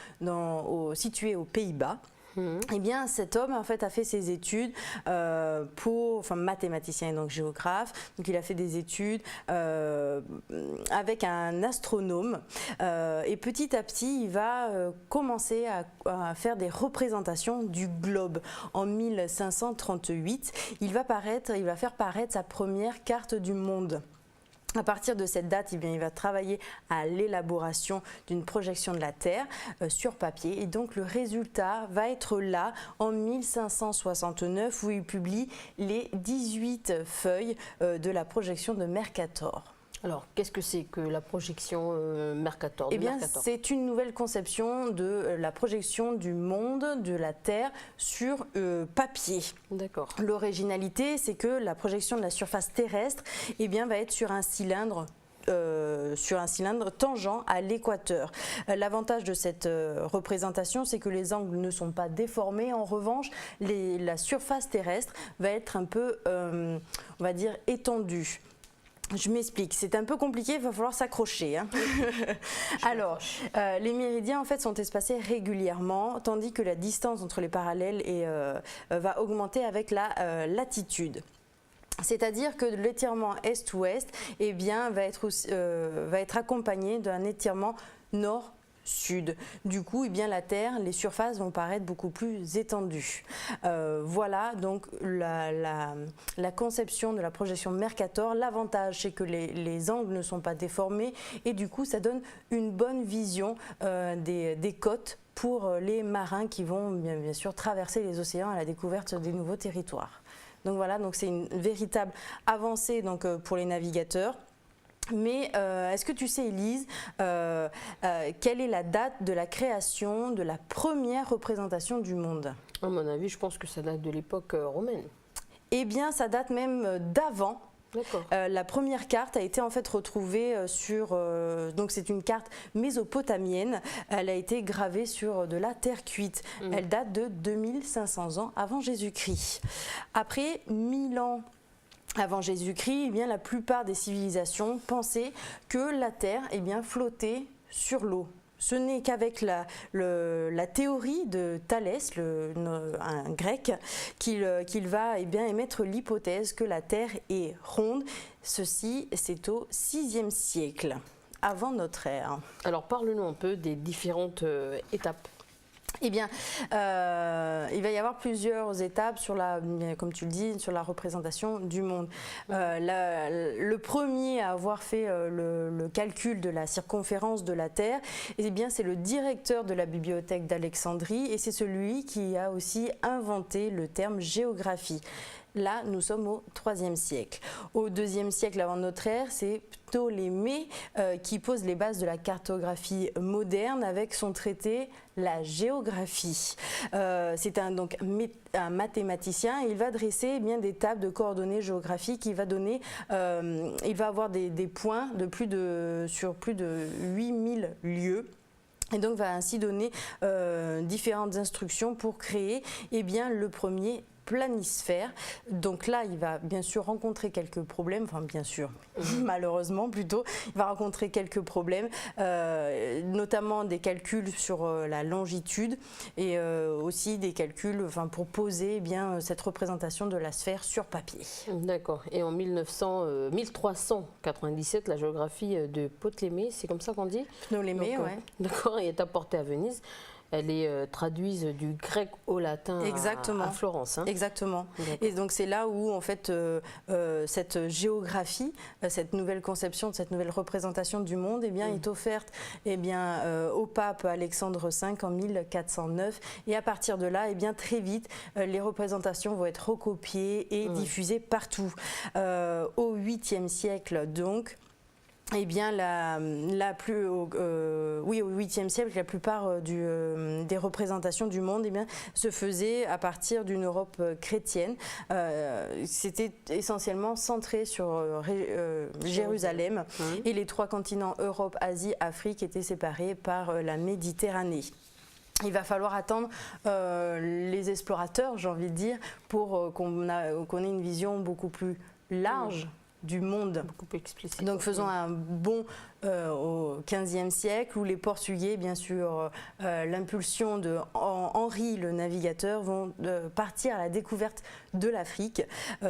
située aux Pays-Bas. Eh bien, cet homme en fait a fait ses études mathématicien et donc géographe. Donc, il a fait des études avec un astronome et petit à petit, il va commencer à faire des représentations du globe. En 1538, il va faire paraître sa première carte du monde. À partir de cette date, il va travailler à l'élaboration d'une projection de la Terre sur papier. Et donc le résultat va être là en 1569 où il publie les 18 feuilles de la projection de Mercator. Alors, qu'est-ce que c'est que la projection Mercator? Eh bien, c'est une nouvelle conception de la projection du monde, de la Terre, sur papier. D'accord. L'originalité, c'est que la projection de la surface terrestre va être sur un cylindre tangent à l'équateur. L'avantage de cette représentation, c'est que les angles ne sont pas déformés. En revanche, la surface terrestre va être un peu, on va dire, étendue. Je m'explique, c'est un peu compliqué, il va falloir s'accrocher. Hein. Alors, les méridiens en fait sont espacés régulièrement, tandis que la distance entre les parallèles va augmenter avec la latitude. C'est-à-dire que l'étirement est-ouest va être accompagné d'un étirement nord-sud. Du coup, la Terre, les surfaces vont paraître beaucoup plus étendues. Voilà donc la conception de la projection Mercator. L'avantage, c'est que les angles ne sont pas déformés et du coup, ça donne une bonne vision des côtes pour les marins qui vont bien sûr traverser les océans à la découverte des nouveaux territoires. Donc voilà, c'est une véritable avancée pour les navigateurs. Mais est-ce que tu sais, Élise, quelle est la date de la création de la première représentation du monde? À mon avis, je pense que ça date de l'époque romaine. Eh bien, ça date même d'avant. La première carte a été en fait retrouvée donc c'est une carte mésopotamienne. Elle a été gravée sur de la terre cuite. Elle date de 2500 ans avant Jésus-Christ. Après 1000 ans avant Jésus-Christ, la plupart des civilisations pensaient que la Terre flottait sur l'eau. Ce n'est qu'avec la théorie de Thalès, un grec, qu'il va émettre l'hypothèse que la Terre est ronde. Ceci, c'est au VIe siècle. avant notre ère. Alors parle-nous un peu des différentes étapes. Eh bien, il va y avoir plusieurs étapes sur comme tu le dis, sur la représentation du monde. Le premier à avoir fait le calcul de la circonférence de la Terre, eh bien, c'est le directeur de la bibliothèque d'Alexandrie et c'est celui qui a aussi inventé le terme géographie. Là, nous sommes au IIIe siècle. Au IIe siècle avant notre ère, c'est Ptolémée qui pose les bases de la cartographie moderne avec son traité La géographie. C'est donc un mathématicien et il va dresser eh bien, des tables de coordonnées géographiques. Il va avoir des points sur plus de 8000 lieux. Et donc va ainsi donner différentes instructions pour créer eh bien, le premier planisphère. Donc là, il va bien sûr rencontrer quelques problèmes, enfin bien sûr, malheureusement plutôt, il va rencontrer quelques problèmes, notamment des calculs sur la longitude et aussi des calculs pour poser eh bien, cette représentation de la sphère sur papier. D'accord. Et en 1397, la géographie de Ptolémée, c'est comme ça qu'on dit? Ptolémée, oui. D'accord, et est apportée à Venise. Elle est traduite du grec au latin à Florence. Hein. Exactement. Et donc c'est là où en fait cette géographie, cette nouvelle conception, cette nouvelle représentation du monde eh bien, est offerte eh bien, au pape Alexandre V en 1409. Et à partir de là, eh bien, très vite, les représentations vont être recopiées et diffusées partout. Au 8e siècle donc, eh bien, au 8e siècle, la plupart des représentations du monde eh bien, se faisaient à partir d'une Europe chrétienne. C'était essentiellement centré sur Jérusalem et les 3 continents, Europe, Asie, Afrique, étaient séparés par la Méditerranée. Il va falloir attendre les explorateurs, j'ai envie de dire, pour qu'on ait une vision beaucoup plus large du monde. Beaucoup plus explicite. Donc faisons un bond au XVe siècle où les Portugais, bien sûr, l'impulsion de Henri le navigateur, vont partir à la découverte de l'Afrique,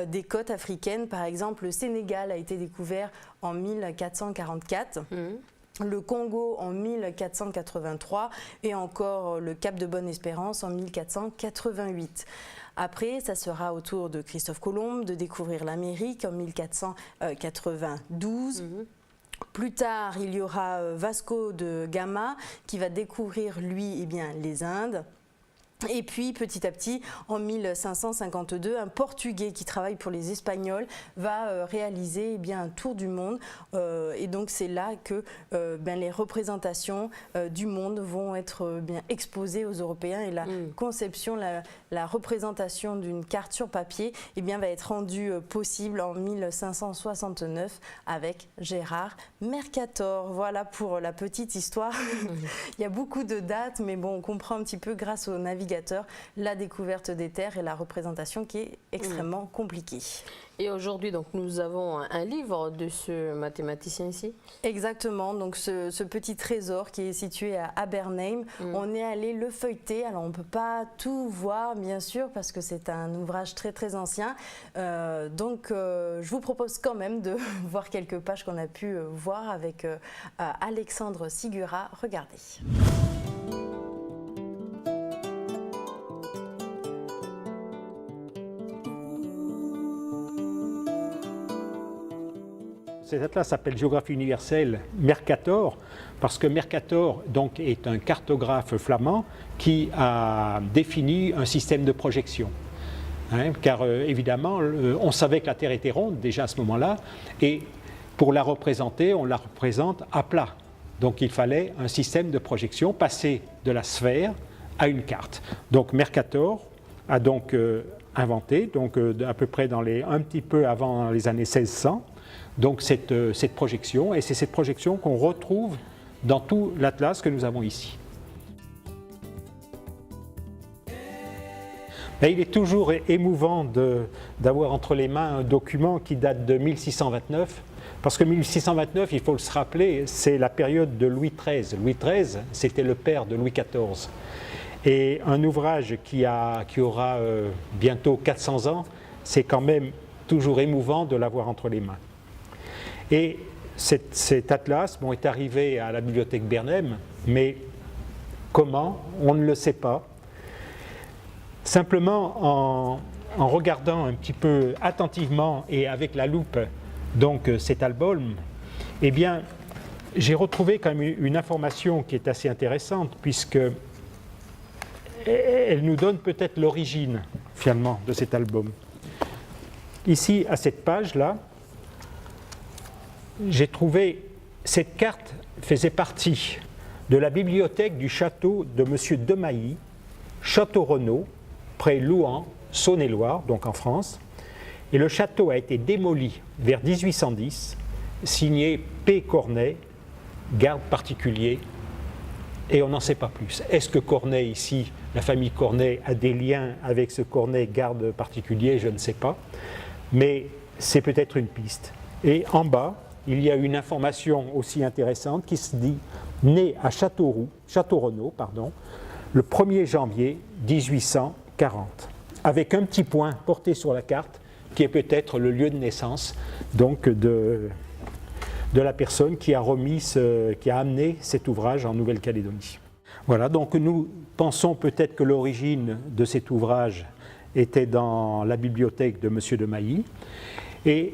des côtes africaines. Par exemple, le Sénégal a été découvert en 1444. Le Congo en 1483 et encore le Cap de Bonne-Espérance en 1488. Après, ça sera au tour de Christophe Colomb de découvrir l'Amérique en 1492. Plus tard, il y aura Vasco de Gama qui va découvrir, lui, eh bien, les Indes. Et puis, petit à petit, en 1552, un Portugais qui travaille pour les Espagnols va réaliser eh bien, un tour du monde. Et donc, c'est là que les représentations du monde vont être bien exposées aux Européens. Et la conception, la représentation d'une carte sur papier eh bien, va être rendue possible en 1569 avec Gérard Mercator. Voilà pour la petite histoire. Il y a beaucoup de dates, mais bon, on comprend un petit peu grâce aux navigateurs la découverte des terres et la représentation qui est extrêmement compliquée. Et aujourd'hui, donc, nous avons un livre de ce mathématicien ici. Exactement, donc ce petit trésor qui est situé à Abernheim, on est allé le feuilleter. Alors on ne peut pas tout voir bien sûr parce que c'est un ouvrage très très ancien. Donc je vous propose quand même de voir quelques pages qu'on a pu voir avec Alexandre Sigura. Regardez. Cet atlas s'appelle Géographie universelle Mercator parce que Mercator donc, est un cartographe flamand qui a défini un système de projection. Car évidemment, on savait que la Terre était ronde déjà à ce moment-là et pour la représenter, on la représente à plat. Donc il fallait un système de projection, passer de la sphère à une carte. Donc Mercator a donc inventé, donc à peu près un petit peu avant les années 1600, donc cette projection, et c'est cette projection qu'on retrouve dans tout l'atlas que nous avons ici. Et il est toujours émouvant d'avoir entre les mains un document qui date de 1629, parce que 1629, il faut se rappeler, c'est la période de Louis XIII. Louis XIII, c'était le père de Louis XIV. Et un ouvrage qui aura bientôt 400 ans, c'est quand même toujours émouvant de l'avoir entre les mains. Et cet atlas est arrivé à la bibliothèque Bernheim, mais comment? On ne le sait pas. Simplement en regardant un petit peu attentivement et avec la loupe donc cet album, eh bien, j'ai retrouvé quand même une information qui est assez intéressante, puisque elle nous donne peut-être l'origine finalement de cet album. Ici, à cette page-là, j'ai trouvé cette carte faisait partie de la bibliothèque du château de M. Demailly, Château Renaud, près Louhans, Saône-et-Loire, donc en France. Et le château a été démoli vers 1810, signé P. Cornet, garde particulier, et on n'en sait pas plus. Est-ce que Cornet, ici, la famille Cornet, a des liens avec ce Cornet, garde particulier? Je ne sais pas, mais c'est peut-être une piste. Et en bas, il y a une information aussi intéressante qui se dit « né à Château-Renaud, le 1er janvier 1840 », avec un petit point porté sur la carte, qui est peut-être le lieu de naissance donc de la personne qui a amené cet ouvrage en Nouvelle-Calédonie. Voilà, donc nous pensons peut-être que l'origine de cet ouvrage était dans la bibliothèque de M. Demailly, et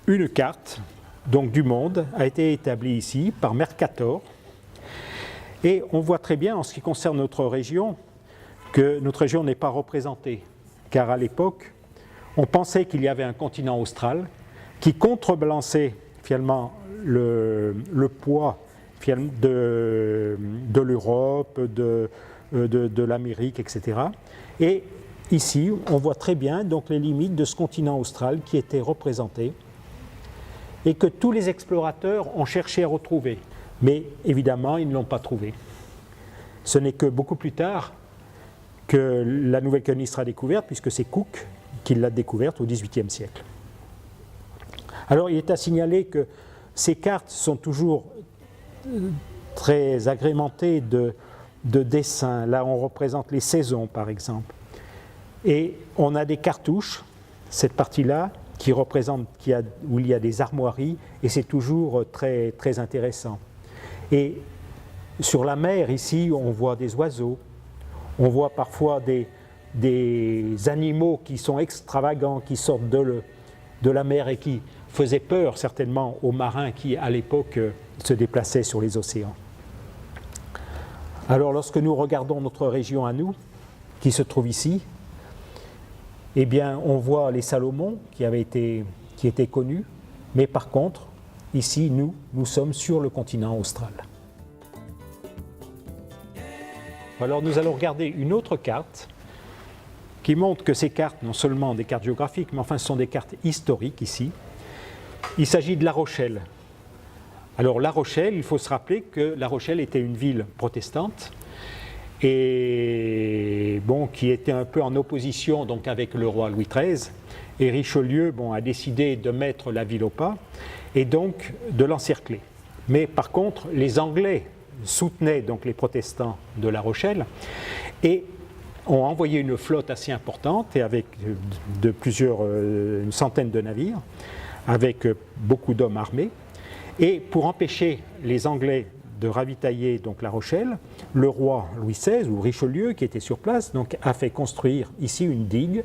une carte donc, du monde a été établie ici par Mercator, et on voit très bien en ce qui concerne notre région que notre région n'est pas représentée, car à l'époque on pensait qu'il y avait un continent austral qui contrebalançait finalement le poids de l'Europe, de l'Amérique, etc. Et ici, on voit très bien donc, les limites de ce continent austral qui était représenté et que tous les explorateurs ont cherché à retrouver. Mais évidemment, ils ne l'ont pas trouvé. Ce n'est que beaucoup plus tard que la Nouvelle-Calédonie sera découverte, puisque c'est Cook qui l'a découverte au XVIIIe siècle. Alors, il est à signaler que ces cartes sont toujours très agrémentées de dessins. Là, on représente les saisons, par exemple. Et on a des cartouches, cette partie-là, où il y a des armoiries, et c'est toujours très, très intéressant. Et sur la mer, ici, on voit des oiseaux, on voit parfois des animaux qui sont extravagants, qui sortent de la mer et qui faisaient peur certainement aux marins qui, à l'époque, se déplaçaient sur les océans. Alors, lorsque nous regardons notre région à nous, qui se trouve ici, eh bien, on voit les Salomon qui étaient connus, mais par contre, ici, nous sommes sur le continent austral. Alors, nous allons regarder une autre carte qui montre que ces cartes, non seulement des cartes géographiques, mais enfin, ce sont des cartes historiques ici. Il s'agit de La Rochelle. Alors, La Rochelle, il faut se rappeler que La Rochelle était une ville protestante, et qui était un peu en opposition donc, avec le roi Louis XIII. Et Richelieu a décidé de mettre la ville au pas et donc de l'encercler. Mais par contre, les Anglais soutenaient donc, les protestants de La Rochelle et ont envoyé une flotte assez importante et avec une centaine de navires, avec beaucoup d'hommes armés. Et pour empêcher les Anglais de ravitailler donc La Rochelle, le roi Louis XVI ou Richelieu qui était sur place donc, a fait construire ici une digue,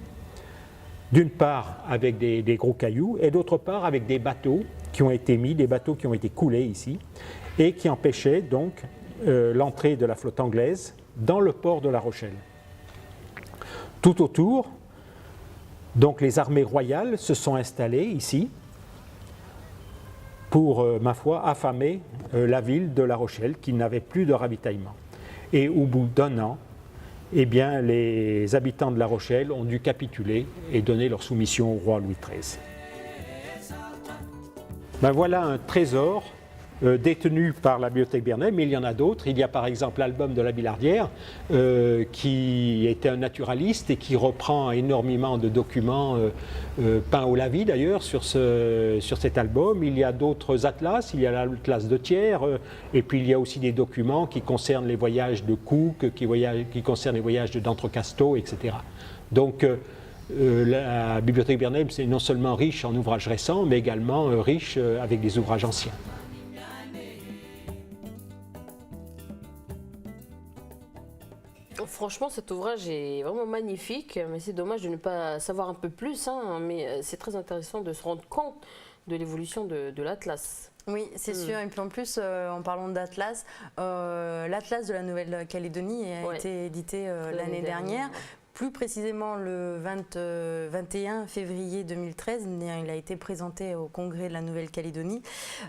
d'une part avec des gros cailloux et d'autre part avec des bateaux qui ont été mis, des bateaux qui ont été coulés ici et qui empêchaient donc l'entrée de la flotte anglaise dans le port de La Rochelle. Tout autour, donc les armées royales se sont installées ici pour, ma foi, affamer la ville de La Rochelle qui n'avait plus de ravitaillement. Et au bout d'un an, eh bien, les habitants de La Rochelle ont dû capituler et donner leur soumission au roi Louis XIII. Voilà un trésor détenu par la bibliothèque Bernheim, mais il y en a d'autres. Il y a par exemple l'album de la Billardière, qui était un naturaliste et qui reprend énormément de documents peints au lavis d'ailleurs sur cet album. Il y a d'autres atlas, il y a l'atlas de Thiers, et puis il y a aussi des documents qui concernent les voyages de Cook, qui concernent les voyages de d'Entrecasteaux, etc. Donc la bibliothèque Bernheim, c'est non seulement riche en ouvrages récents, mais également riche avec des ouvrages anciens. Franchement, cet ouvrage est vraiment magnifique, mais c'est dommage de ne pas savoir un peu plus, hein, mais c'est très intéressant de se rendre compte de l'évolution de l'Atlas. Oui, c'est sûr. Et puis en plus, en parlant d'Atlas, l'Atlas de la Nouvelle-Calédonie a été édité l'année dernière. Plus précisément, le 21 février 2013, il a été présenté au Congrès de la Nouvelle-Calédonie,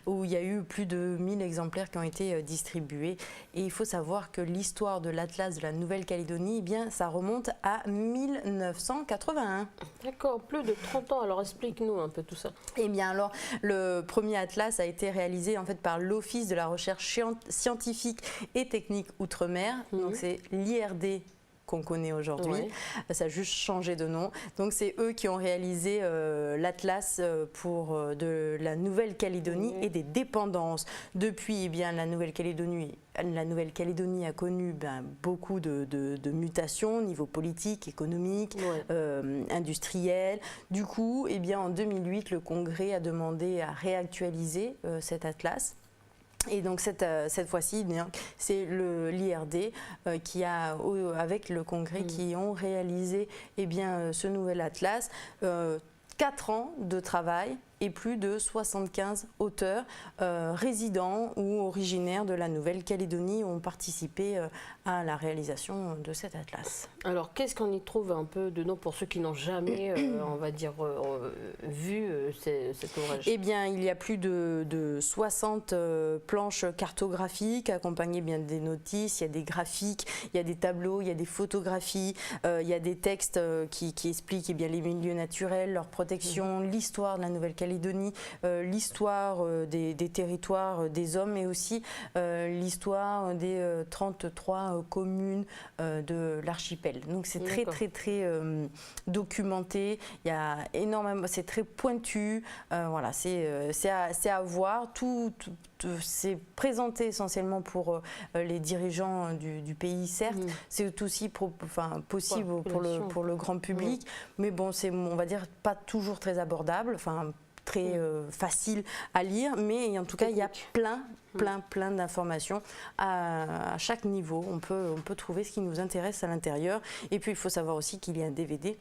où il y a eu plus de 1000 exemplaires qui ont été distribués. Et il faut savoir que l'histoire de l'Atlas de la Nouvelle-Calédonie, eh bien, ça remonte à 1981. D'accord, plus de 30 ans. Alors explique-nous un peu tout ça. Eh bien alors, le premier Atlas a été réalisé en fait par l'Office de la recherche scientifique et technique outre-mer. Donc c'est l'IRD qu'on connaît aujourd'hui. Ça a juste changé de nom. Donc c'est eux qui ont réalisé l'Atlas de la Nouvelle-Calédonie et des dépendances. Depuis, eh bien, la Nouvelle-Calédonie a connu beaucoup de mutations au niveau politique, économique, industriel. Du coup, eh bien, en 2008, le Congrès a demandé à réactualiser cet Atlas. Et donc cette fois-ci, c'est l'IRD qui a, avec le Congrès, qui ont réalisé ce nouvel Atlas. 4 ans de travail et plus de 75 auteurs résidents ou originaires de la Nouvelle-Calédonie ont participé à la réalisation de cet atlas. Alors, qu'est-ce qu'on y trouve un peu dedans pour ceux qui n'ont jamais, on va dire, vu cet ouvrage? Eh bien, il y a plus de 60 planches cartographiques accompagnées bien des notices, il y a des graphiques, il y a des tableaux, il y a des photographies, il y a des textes qui expliquent les milieux naturels, leur protection, l'histoire de la Nouvelle-Calédonie, l'histoire des territoires, des hommes, mais aussi l'histoire des 33 communes de l'archipel. Donc c'est très documenté, il y a énormément, c'est très pointu, voilà, c'est à voir, c'est présenté essentiellement pour les dirigeants du pays, certes, c'est aussi possible pour le grand public, mais bon, c'est, on va dire, pas toujours très abordable, très facile à lire, mais en tout cas, il y a plein d'informations à chaque niveau. On peut trouver ce qui nous intéresse à l'intérieur. Et puis, il faut savoir aussi qu'il y a un DVD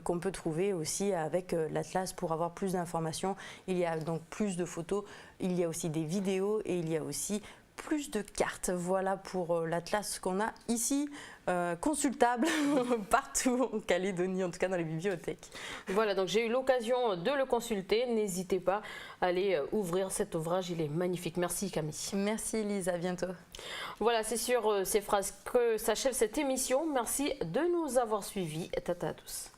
qu'on peut trouver aussi avec l'Atlas pour avoir plus d'informations. Il y a donc plus de photos, il y a aussi des vidéos et il y a aussi plus de cartes. Voilà pour l'Atlas qu'on a ici, consultable partout en Calédonie, en tout cas dans les bibliothèques. Voilà, donc j'ai eu l'occasion de le consulter. N'hésitez pas à aller ouvrir cet ouvrage, il est magnifique. Merci Camille. Merci Elise, à bientôt. Voilà, c'est sur ces phrases que s'achève cette émission. Merci de nous avoir suivis. Tata à tous.